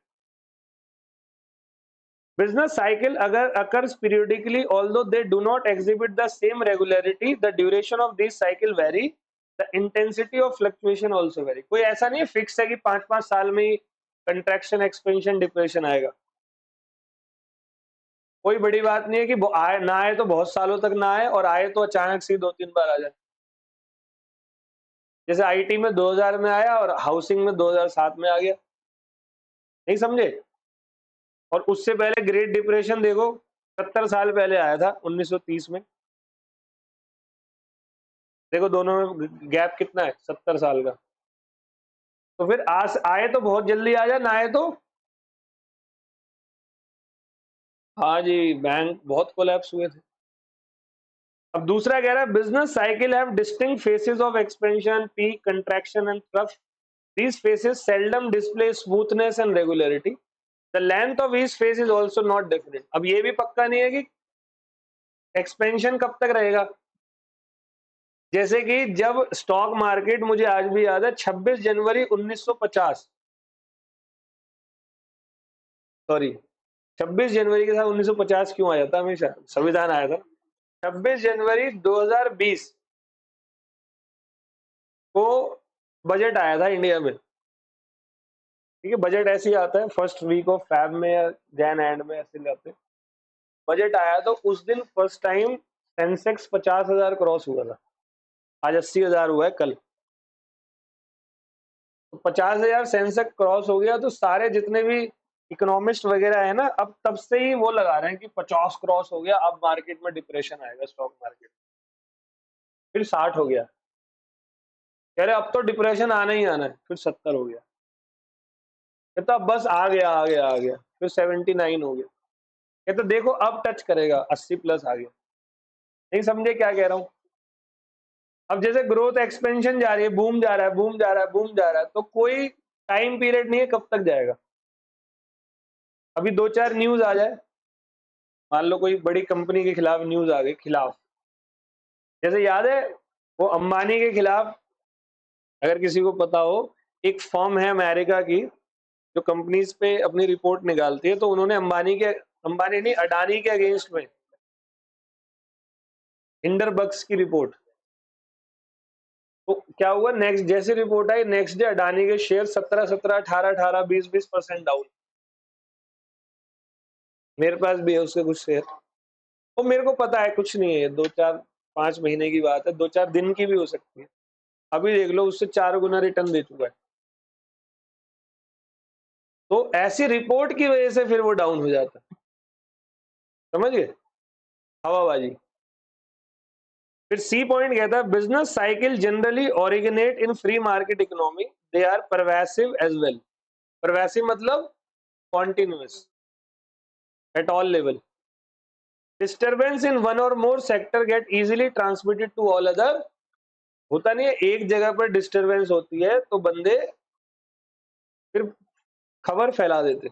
Business cycle occurs periodically, although they do not exhibit the same regularity. The duration of these cycle vary. The intensity of fluctuation also vary. कोई ऐसा नहीं है fix है कि 5-5 साल में ही contraction, expansion, depression आएगा। कोई बड़ी बात नहीं है कि आए ना आए तो बहुत सालों तक ना आए, और आए तो अचानक से 2-3 बार आ जाए। जैसे आईटी में 2000 में आया और हाउसिंग में 2007 में आ गया। नहीं समझे? और उससे पहले ग्रेट डिप्रेशन देखो, 70 साल पहले आया था 1930 में। देखो दोनों में गैप कितना है, 70 साल का। तो फिर आए तो बहुत जल्दी आ जाए, ना आए तो हाँ जी, बैंक बहुत कोलैप्स हुए थे। अब दूसरा कह रहा है business cycle have distinct faces of expansion, peak, contraction and trough. These phases seldom display smoothness and regularity. The length of each phase is also not definite. अब ये भी पक्का नहीं है कि एक्सपेंशन कब तक रहेगा। जैसे कि जब स्टॉक मार्केट, मुझे आज भी याद है, 26 जनवरी 1950, सॉरी 26 जनवरी के साथ 1950 क्यों आ जाता? हमेशा संविधान आया था। 26 जनवरी 2020 को बजट आया था इंडिया में। ठीक है, बजट ऐसे ही आता है फर्स्ट वीक ऑफ फेब में या जैन एंड में, ऐसे लाते हैं। बजट आया तो उस दिन फर्स्ट टाइम सेंसेक्स 50,000 क्रॉस हुआ था। आज 80,000 हुआ है कल। तो 50,000 सेंसेक्स क्रॉस हो गया, तो सारे जितने भी इकोनॉमिस्ट वगैरह है ना, अब तब से ही वो लगा रहे हैं कि 50 क्रॉस हो गया, अब मार्केट में डिप्रेशन आएगा, स्टॉक मार्केट। फिर 60 हो गया, कह रहे अब तो डिप्रेशन आना ही आना है। फिर 70 हो गया, कहता अब बस आ गया आ गया आ गया। फिर 79 हो गया, कहते देखो अब टच करेगा, 80 प्लस आ गया। नहीं समझे क्या कह रहा हूं? अब जैसे ग्रोथ एक्सपेंशन जा रही है, बूम जा रहा है, बूम जा रहा है, बूम जा रहा है, तो कोई टाइम पीरियड नहीं है कब तक जाएगा। अभी 2-4 न्यूज आ जाए, मान लो कोई बड़ी कंपनी के खिलाफ न्यूज आ गई, खिलाफ जैसे याद है वो अंबानी के खिलाफ, अगर किसी को पता हो, एक फर्म है अमेरिका की जो कंपनीज पे अपनी रिपोर्ट निकालती है, तो उन्होंने अंबानी नहीं, अडानी के अगेंस्ट में हिंडरबर्ग्स की रिपोर्ट, तो क्या हुआ, नेक्स्ट जैसे रिपोर्ट आई, नेक्स्ट डे अडानी के शेयर 17 18 20% डाउन। मेरे पास भी है उसके कुछ शेयर, तो मेरे को पता है कुछ नहीं है, 2 4 5 महीने की बात है, 2 4 दिन की भी हो सकती है। अभी देख लो उससे 4 गुना रिटर्न दे चुका है। तो ऐसी रिपोर्ट की वजह से फिर वो डाउन हो जाता है, समझ गए, हवाबाजी। फिर सी पॉइंट कहता है business cycle generally originate in free market economy, they are pervasive as well. Pervasive मतलब continuous at all level. Disturbance in one और more sector get easily transmitted to all other. होता नहीं है, एक जगह पर डिस्टर्बेंस होती है तो बंदे फिर खबर फैला देते।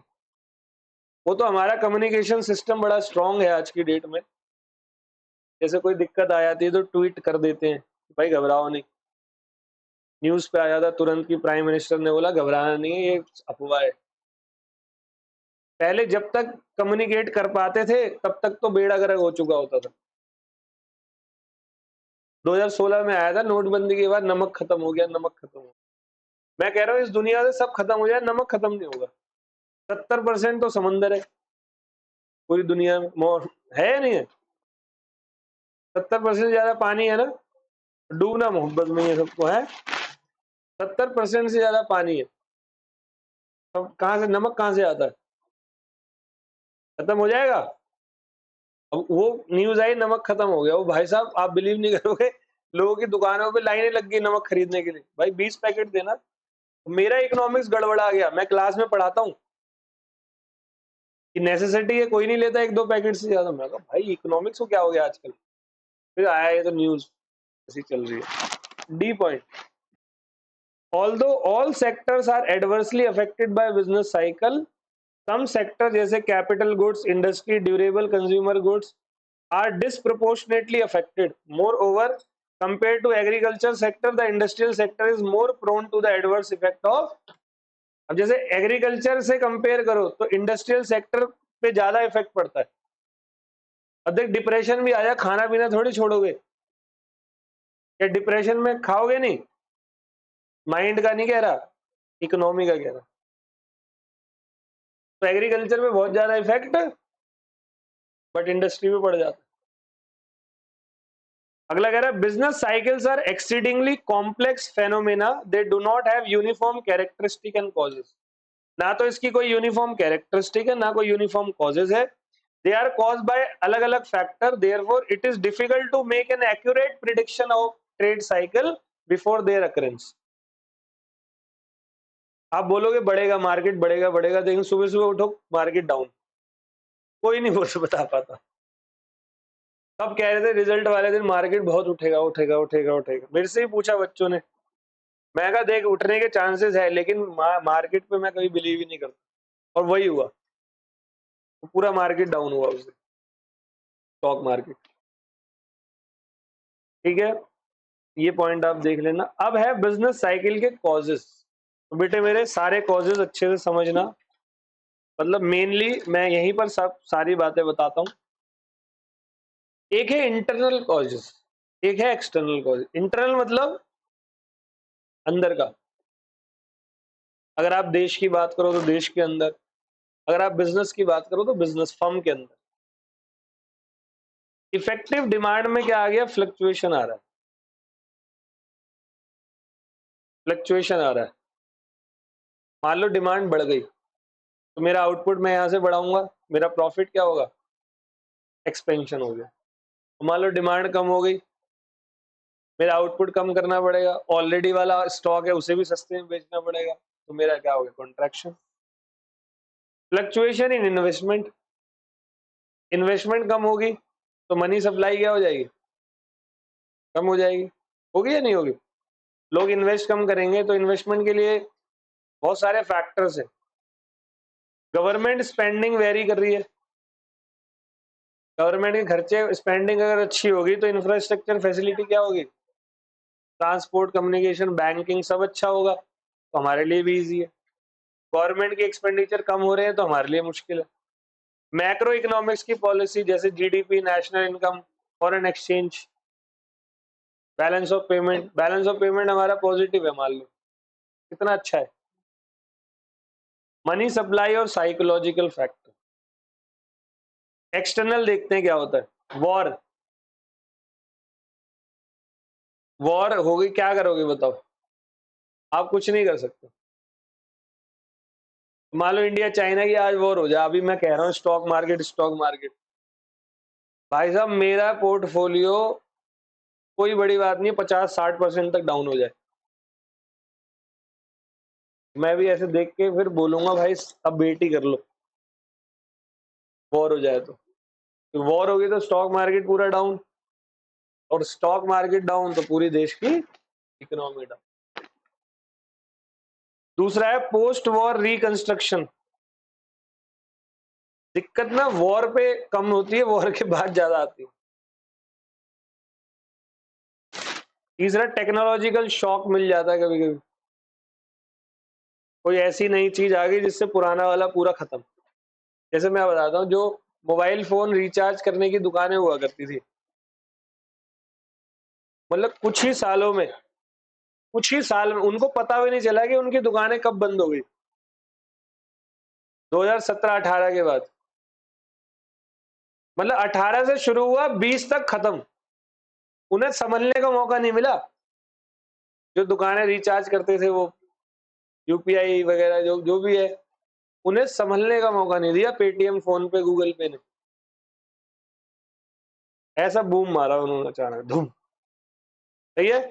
वो तो हमारा कम्युनिकेशन सिस्टम बड़ा स्ट्रांग है आज की डेट में, जैसे कोई दिक्कत आ जाती है तो ट्वीट कर देते हैं, भाई घबराओ नहीं। न्यूज पे आया था तुरंत कि प्राइम मिनिस्टर ने बोला घबराना नहीं है, ये अफवाह है। पहले जब तक कम्युनिकेट कर पाते थे तब तक तो बेड़ा गर्क हो चुका होता था। 2016 में आया था नोटबंदी के बाद, नमक खत्म हो गया, नमक खत्म हो गया। मैं कह रहा हूँ इस दुनिया से सब खत्म हो जाए, नमक खत्म नहीं होगा। 70% तो समंदर है पूरी दुनिया में, है या नहीं है? 70% ज्यादा पानी है ना, डूबना मोहब्बत में ये सबको है। 70% से ज्यादा पानी है, अब कहाँ से नमक कहाँ से आता है? खत्म हो जाएगा। अब वो न्यूज आई नमक खत्म हो गया, वो भाई साहब आप बिलीव नहीं करोगे, लोगों की दुकानों पे लाइनें लग गई नमक खरीदने के लिए, भाई 20 पैकेट देना। मेरा इकोनॉमिक्स गड़बड़ा गया, मैं क्लास में पढ़ाता हूँ कि नेसेसिटी है, कोई नहीं लेता 1 2 पैकेट से ज्यादा। मैं कहा भाई इकोनॉमिक्स को क्या हो गया आजकल, फिर आया ये तो न्यूज ऐसी चल रही है। D point, although all sectors are adversely affected by business cycle, some sector जैसे capital goods, industry, durable consumer goods are disproportionately affected. Moreover, compared to agriculture sector, the industrial sector is more prone to the adverse effect of। अब जैसे agriculture से compare करो तो industrial sector पे ज्यादा effect पड़ता है। अब देख डिप्रेशन भी आया, खाना पीना थोड़ी छोड़ोगे, या डिप्रेशन में खाओगे नहीं, माइंड का नहीं कह रहा, इकोनॉमी का कह रहा। तो एग्रीकल्चर में बहुत ज्यादा इफेक्ट, बट इंडस्ट्री में पड़ जाता है। अगला कह रहा है business cycles are exceedingly complex phenomena, they do not have uniform characteristic and causes. ना तो इसकी कोई यूनिफॉर्म कैरेक्टरिस्टिक है, ना कोई यूनिफॉर्म कॉजेज है। दे आर कॉज्ड बाय अलग अलग factor, therefore it is difficult to make an accurate prediction of trade cycle before their occurrence. आप बोलोगे बढ़ेगा मार्केट, बढ़ेगा बढ़ेगा, लेकिन सुबह सुबह उठो मार्केट डाउन, कोई नहीं बोल बता पाता। सब कह रहे थे रिजल्ट वाले दिन मार्केट बहुत उठेगा उठेगा उठेगा उठेगा, मेरे से ही पूछा बच्चों ने, मैं कहा देख उठने के चांसेस है, लेकिन मार्केट पे मैं कभी बिलीव ही नहीं करता, और वही हुआ, तो पूरा मार्केट डाउन हुआ उससे, स्टॉक मार्केट। ठीक है, ये पॉइंट आप देख लेना। अब है बिजनेस साइकिल के कॉजेस। तो बेटे मेरे सारे कॉजेस अच्छे से समझना, मतलब मेनली मैं यहीं पर सब सारी बातें बताता हूँ। एक है इंटरनल कॉजेस, एक है एक्सटर्नल कॉजेस। इंटरनल मतलब अंदर का, अगर आप देश की बात करो तो देश के अंदर, अगर आप बिजनेस की बात करो तो बिजनेस फर्म के अंदर। इफेक्टिव डिमांड में क्या आ गया, फ्लक्चुएशन आ रहा है, फ्लक्चुएशन आ रहा है। मान लो डिमांड बढ़ गई तो मेरा आउटपुट मैं यहां से बढ़ाऊंगा, मेरा प्रॉफिट क्या होगा, एक्सपेंशन हो गया। मान लो डिमांड कम हो गई, मेरा आउटपुट कम करना पड़ेगा, ऑलरेडी वाला स्टॉक है उसे भी सस्ते में बेचना पड़ेगा, तो मेरा क्या हो गया, contraction. Fluctuation in investment, investment कम होगी तो मनी सप्लाई क्या हो जाएगी, कम हो जाएगी, होगी या नहीं होगी। लोग इन्वेस्ट कम करेंगे तो इन्वेस्टमेंट के लिए बहुत सारे फैक्टर्स हैं। गवर्नमेंट स्पेंडिंग वेरी कर रही है, गवर्नमेंट के खर्चे स्पेंडिंग अगर अच्छी होगी तो इंफ्रास्ट्रक्चर फैसिलिटी क्या होगी, ट्रांसपोर्ट, कम्युनिकेशन, बैंकिंग सब अच्छा होगा तो हमारे लिए भी इजी है। गवर्नमेंट के एक्सपेंडिचर कम हो रहे हैं तो हमारे लिए मुश्किल है। मैक्रो इकोनॉमिक्स की पॉलिसी जैसे GDP, national income, foreign exchange, balance of payment हमारा पॉजिटिव है, मान लो कितना अच्छा है। मनी सप्लाई और साइकोलॉजिकल फैक्टर। एक्सटर्नल देखते हैं क्या होता है, वॉर। वॉर होगी, क्या करोगे बताओ, आप कुछ नहीं कर सकते। मान लो इंडिया चाइना की आज वॉर हो जाए, अभी मैं कह रहा हूँ स्टॉक मार्केट, भाई साहब मेरा पोर्टफोलियो कोई बड़ी बात नहीं, 50-60% तक डाउन हो जाए, मैं भी ऐसे देख के फिर बोलूंगा भाई अब वेट ही कर लो, वॉर हो जाए तो वॉर होगी तो स्टॉक मार्केट पूरा डाउन, और स्टॉक मार्केट डाउन तो पूरी देश की इकोनॉमी डाउन। दूसरा है पोस्ट वॉर रिकंस्ट्रक्शन। दिक्कत ना वॉर पे कम होती है, वॉर के बाद ज्यादा आती है। तीसरा टेक्नोलॉजिकल शॉक मिल जाता है कभी कभी, कोई ऐसी नई चीज आ गई जिससे पुराना वाला पूरा खत्म। जैसे मैं बताता हूँ, जो मोबाइल फोन रिचार्ज करने की दुकानें हुआ करती थी, मतलब कुछ ही साल में उनको पता भी नहीं चला कि उनकी दुकानें कब बंद हो गई, 2017-18 के बाद। मतलब 18 से शुरू हुआ, 20 तक खत्म, उन्हें समझने का मौका नहीं मिला। जो दुकानें रिचार्ज करते थे, वो यूपीआई वगैरह जो जो भी है, उन्हें संभलने का मौका नहीं दिया पेटीएम, फोन पे, गूगल पे ने। ऐसा बूम मारा उन्होंने अचानक, धूम। सही है।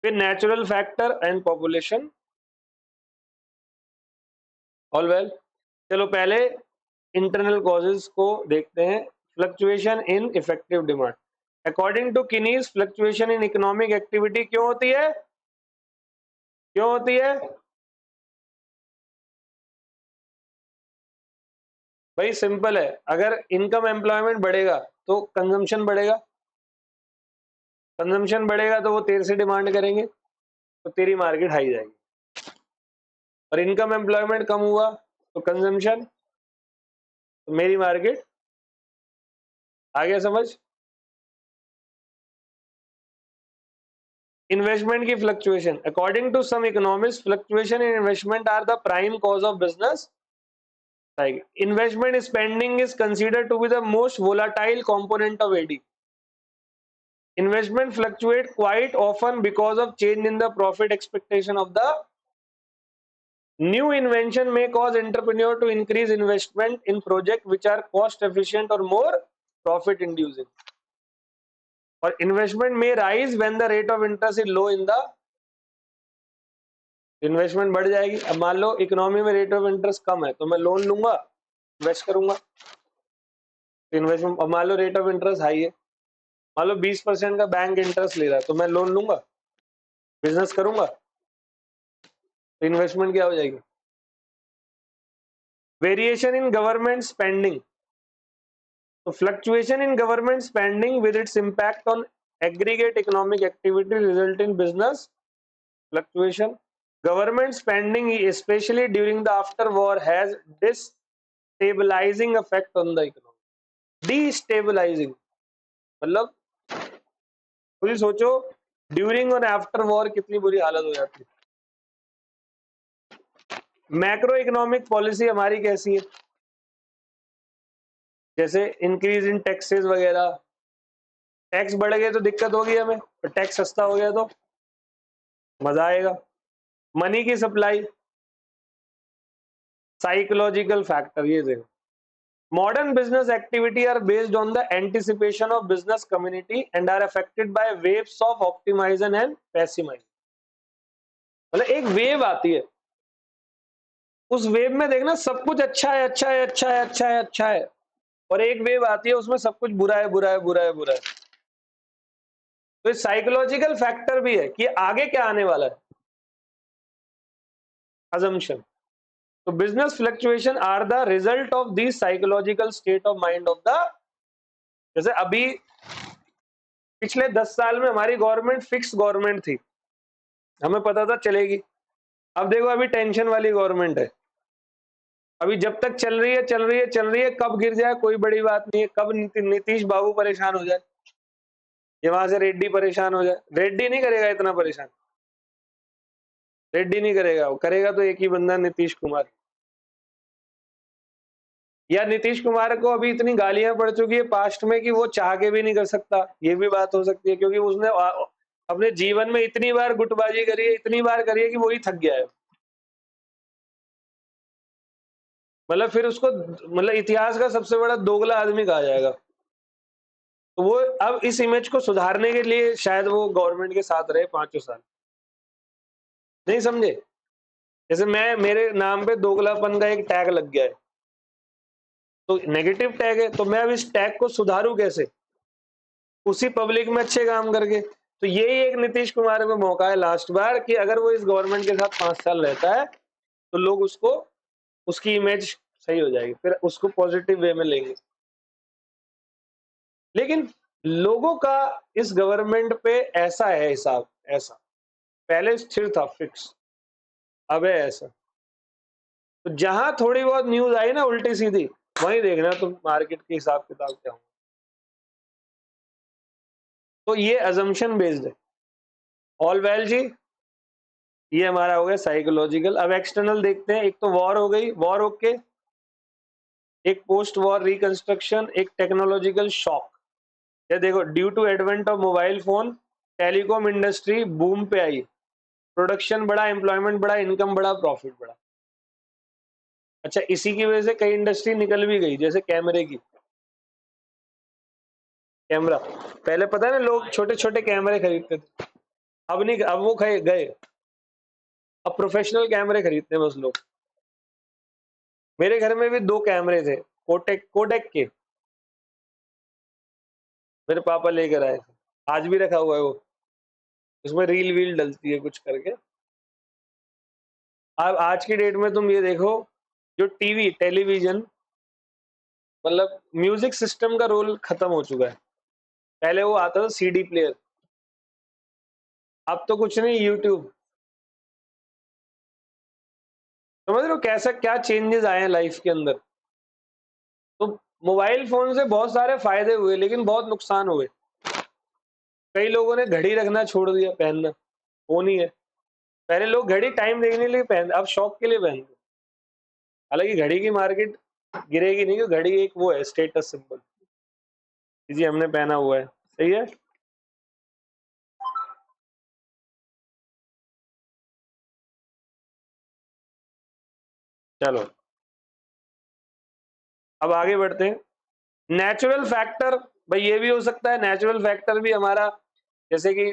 फिर natural factor and population, all well. चलो पहले इंटरनल कॉजेज को देखते हैं। Fluctuation in effective demand. According to Keynes, fluctuation in economic activity क्यों होती है, क्यों होती है भाई? सिंपल है, अगर इनकम एम्प्लॉयमेंट बढ़ेगा तो कंजम्पशन बढ़ेगा, कंजम्पशन बढ़ेगा तो वो तेरे से डिमांड करेंगे, तो तेरी मार्केट हाई जाएगी। और इनकम एम्प्लॉयमेंट कम हुआ तो कंजम्पशन, तो मेरी मार्केट, आ गया समझ? इन्वेस्टमेंट की fluctuation, according to some economist, fluctuation in investment are the prime cause of business cycle. Investment spending is considered to be the most volatile component of AD. Investment fluctuate quite often because of change in the profit expectation of the new invention may cause entrepreneur to increase investment in project which are cost efficient or more profit inducing. और investment में rise when the rate of interest is low in the, investment बढ़ जाएगी। अब मान लो economy में rate of interest कम है तो मैं लोन लूंगा, इन्वेस्ट करूंगा, इन्वेस्टमेंट। अब मान लो रेट ऑफ इंटरेस्ट हाई है, मान लो 20% का बैंक इंटरेस्ट ले रहा है, तो मैं लोन लूंगा, बिजनेस करूंगा, तो इन्वेस्टमेंट क्या हो जाएगी? वेरिएशन इन गवर्नमेंट स्पेंडिंग, तो fluctuation in government spending with its impact on aggregate economic activity result in business fluctuation. Government spending, especially during the after war, has destabilizing effect on the economy. Destabilizing मतलब खुद ही सोचो, during और after war कितनी बुरी हालत हो जाती है। मैक्रो इकोनॉमिक पॉलिसी हमारी कैसी है, जैसे इंक्रीज इन टैक्सेस वगैरह, टैक्स बढ़ गए तो दिक्कत होगी हमें, और टैक्स सस्ता हो गया तो मजा आएगा। मनी की सप्लाई, साइकोलॉजिकल फैक्टर, ये देखो, modern business activity are based on the anticipation of business community and are affected by waves of optimism and pessimism। मतलब एक वेव आती है, उस वेव में देखना सब कुछ अच्छा है, अच्छा है, अच्छा है, अच्छा है, अच्छा है, और एक वेव आती है उसमें सब कुछ बुरा है, बुरा है, बुरा है, बुरा है। तो ये साइकोलॉजिकल फैक्टर भी है कि आगे क्या आने वाला है, assumption। तो business fluctuation are the result of the psychological state of mind of the, जैसे अभी पिछले 10 साल में हमारी गवर्नमेंट फिक्स गवर्नमेंट थी, हमें पता था चलेगी। अब देखो अभी टेंशन वाली गवर्नमेंट है, अभी जब तक चल रही है चल रही है चल रही है, कब गिर जाए कोई बड़ी बात नहीं है, कब नीतीश बाबू परेशान हो जाए, ये वहां से रेड्डी परेशान हो जाए। रेड्डी नहीं करेगा इतना परेशान, रेड्डी नहीं करेगा, वो करेगा तो एक ही बंदा, नीतीश कुमार। या नीतीश कुमार को अभी इतनी गालियां पड़ चुकी है पास्ट में कि वो चाह के भी नहीं कर सकता, ये भी बात हो सकती है, क्योंकि उसने अपने जीवन में इतनी बार गुटबाजी करी है, इतनी बार करी है कि वो ही थक गया है। मतलब फिर उसको मतलब इतिहास का सबसे बड़ा दोगला आदमी कहा जाएगा। तो वो अब इस इमेज को सुधारने के लिए शायद वो गवर्नमेंट के साथ रहे 5 साल। नहीं समझे? जैसे मैं, मेरे नाम पे दोगलापन का एक टैग लग गया है, तो नेगेटिव टैग है, तो मैं अब इस टैग को सुधारूं कैसे? उसी पब्लिक में अच्छे काम करके। तो यही एक नीतीश कुमार को मौका है लास्ट बार कि अगर वो इस गवर्नमेंट के साथ 5 साल रहता है तो लोग उसको, उसकी इमेज सही हो जाएगी, फिर उसको पॉजिटिव वे में लेंगे। लेकिन लोगों का इस गवर्नमेंट पे ऐसा है हिसाब, ऐसा पहले स्थिर था फिक्स, अब है ऐसा। तो जहां थोड़ी बहुत न्यूज आई ना उल्टी सीधी, वहीं देखना तुम मार्केट के हिसाब किताब क्या हो। तो ये अजम्पशन बेस्ड है। ऑल वेल जी, ये हमारा हो गया साइकोलॉजिकल। अब एक्सटर्नल देखते हैं। एक तो वॉर हो गई, वॉर ओके, एक पोस्ट वॉर रिकंस्ट्रक्शन, एक टेक्नोलॉजिकल शॉक। ये देखो, due to advent of mobile phone, telecom industry boom पे आई, प्रोडक्शन बढ़ा, एम्प्लॉयमेंट बढ़ा, इनकम बढ़ा, प्रॉफिट बढ़ा। अच्छा, इसी की वजह से कई इंडस्ट्री निकल भी गई, जैसे कैमरे की, कैमरा। पहले पता है ना, लोग छोटे छोटे कैमरे खरीदते थे, अब नहीं, अब वो गए, अब प्रोफेशनल कैमरे खरीदते हैं बस लोग। मेरे घर में भी 2 कैमरे थे, कोटेक कोडेक के, मेरे पापा लेकर आए थे, आज भी रखा हुआ है वो, उसमें रील वील डलती है कुछ करके। अब आज की डेट में तुम ये देखो, जो टीवी टेलीविजन, मतलब म्यूजिक सिस्टम का रोल खत्म हो चुका है। पहले वो आता था सीडी प्लेयर, अब तो कुछ नहीं, यूट्यूब। समझ रहे हो कैसा क्या चेंजेस आए हैं लाइफ के अंदर। तो मोबाइल फोन से बहुत सारे फायदे हुए, लेकिन बहुत नुकसान हुए। कई लोगों ने घड़ी रखना छोड़ दिया, पहनना फोन ही है। पहले लोग घड़ी टाइम देखने के लिए पहनते, अब शौक के लिए पहनते। हालांकि घड़ी की मार्केट गिरेगी नहीं, क्योंकि घड़ी एक वो है स्टेटस सिंबल, जी हमने पहना हुआ है, सही है। चलो अब आगे बढ़ते हैं। नेचुरल फैक्टर, भाई ये भी हो सकता है, नेचुरल फैक्टर भी हमारा, जैसे कि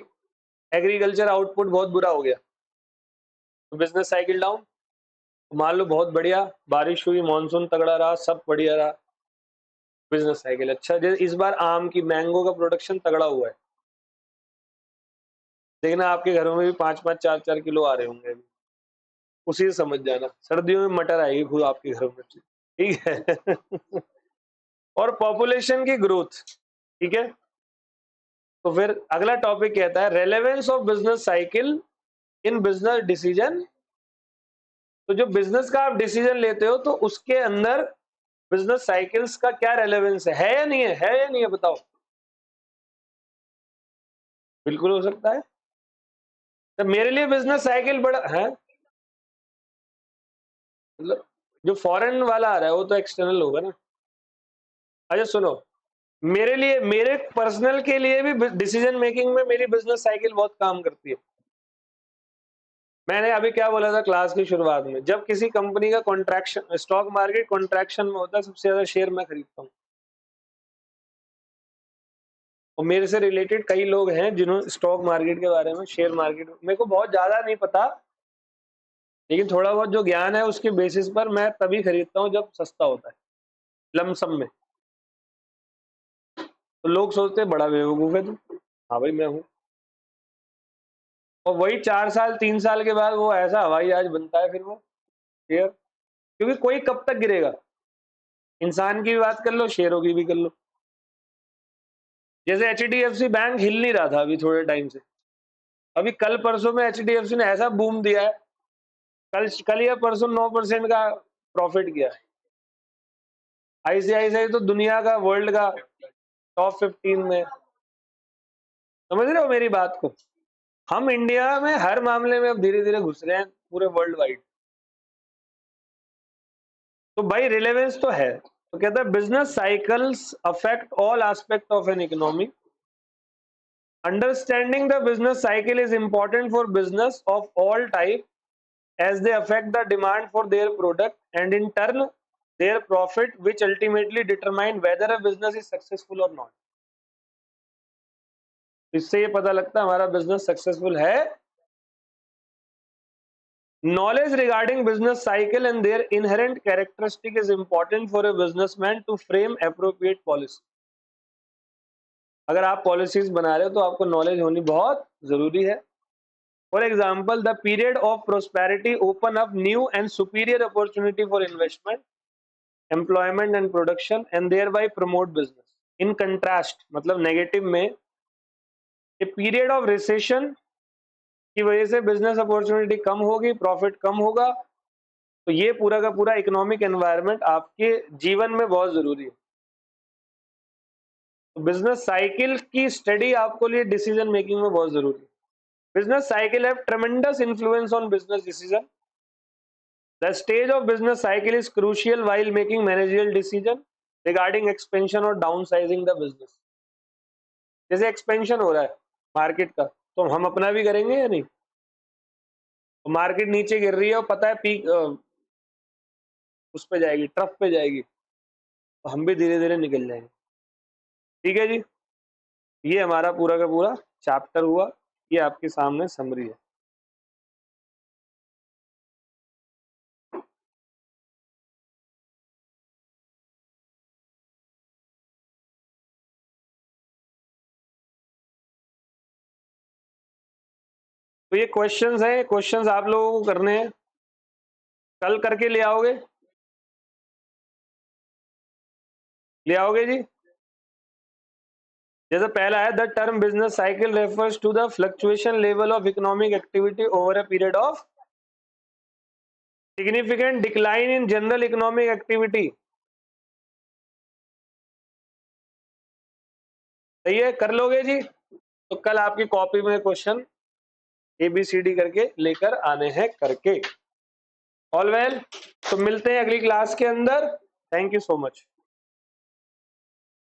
एग्रीकल्चर आउटपुट बहुत बुरा हो गया तो बिजनेस साइकिल डाउन। मान लो बहुत बढ़िया बारिश हुई, मानसून तगड़ा रहा, सब बढ़िया रहा, बिजनेस साइकिल अच्छा। जैसे इस बार आम की, मैंगो का प्रोडक्शन तगड़ा हुआ है, देखना आपके घरों में भी 5-5 4-4 किलो आ रहे होंगे अभी, उसी से समझ जाना। सर्दियों में मटर आएगी खुद आपके घरों में, ठीक है। और पॉपुलेशन की ग्रोथ, ठीक है। तो फिर अगला टॉपिक कहता है relevance of business cycle in business decision. तो जो बिजनेस का आप डिसीजन लेते हो तो उसके अंदर बिजनेस साइकिल्स का क्या रेलेवेंस है या नहीं है, या नहीं है, बताओ। बिल्कुल हो सकता है। तो मेरे लिए बिजनेस साइकिल बड़ा है, मतलब जो फॉरेन वाला आ रहा है वो तो एक्सटर्नल होगा ना। अच्छा सुनो, मेरे लिए, मेरे पर्सनल के लिए भी डिसीजन मेकिंग में मेरी बिजनेस साइकिल बहुत काम करती है। मैंने अभी क्या बोला था क्लास की शुरुआत में, जब किसी कंपनी का कॉन्ट्रैक्शन, स्टॉक मार्केट कॉन्ट्रैक्शन में होता है, सबसे ज्यादा शेयर मैं खरीदता हूँ। और मेरे से रिलेटेड कई लोग हैं जिन्होंने स्टॉक मार्केट के बारे में, शेयर मार्केट, मेरे को बहुत ज्यादा नहीं पता, लेकिन थोड़ा बहुत जो ज्ञान है उसके बेसिस पर मैं तभी खरीदता हूँ जब सस्ता होता है, लमसम में। तो लोग सोचते हैं बड़ा बेवकूफ है तू। हाँ भाई मैं हूँ। और वही 4 साल 3 साल के बाद वो ऐसा हवाई जहाज बनता है फिर वो शेयर। क्योंकि कोई कब तक गिरेगा, इंसान की भी बात कर लो, शेयरों की भी कर लो। जैसे HDFC बैंक हिल नहीं रहा था अभी थोड़े टाइम से, अभी कल परसों में HDFC ने ऐसा बूम दिया है, कल या परसों 9% का प्रॉफिट किया है। ICICI तो दुनिया का, वर्ल्ड का टॉप 15 में, समझ रहे हो मेरी बात को। हम इंडिया में हर मामले में अब धीरे धीरे घुस रहे हैं पूरे वर्ल्ड वाइड, तो भाई रिलेवेंस तो है। तो कहता है business cycles affect all aspect of an economy. Understanding the business cycle is important for business of all type as they affect the demand for their product and in turn their profit, which ultimately determine whether a business is successful or not। इससे ये पता लगता है हमारा business successful है। Knowledge regarding business cycle and their inherent characteristic is important for a businessman to frame appropriate policy। अगर आप policies बना रहे हो तो आपको नॉलेज होनी बहुत जरूरी है। For example, the period of prosperity open up new and superior opportunity for investment, employment and production and thereby promote business। In contrast, मतलब नेगेटिव में, ये पीरियड ऑफ रिसेशन की वजह से बिजनेस अपॉर्चुनिटी कम होगी, प्रॉफिट कम होगा, तो ये पूरा का पूरा इकोनॉमिक एनवायरनमेंट आपके जीवन में बहुत जरूरी है। तो बिजनेस साइकिल की स्टडी आपको लिए डिसीजन मेकिंग में बहुत जरूरी है। Business cycle have ट्रेमेंडस influence on business decision. The stage of business cycle is crucial while making managerial decision regarding expansion or downsizing the business। जैसे एक्सपेंशन हो रहा है मार्केट का, तो हम अपना भी करेंगे या नहीं। तो मार्केट नीचे गिर रही है और पता है पीक उस पे जाएगी, ट्रफ पे जाएगी, तो हम भी धीरे धीरे निकल जाएंगे। ठीक है जी, ये हमारा पूरा का पूरा चैप्टर हुआ, ये आपके सामने समरी है। तो ये क्वेश्चंस हैं, क्वेश्चंस आप लोगों को करने हैं, कल करके ले आओगे, ले आओगे जी। जैसे पहला है, the term business cycle refers to the fluctuation level of economic activity over a period of significant decline in general economic activity. सही है, कर लोगे जी। तो कल आपकी कॉपी में क्वेश्चन ABCD करके लेकर आने हैं करके। ऑल वेल, तो मिलते हैं अगली क्लास के अंदर। Thank you so much.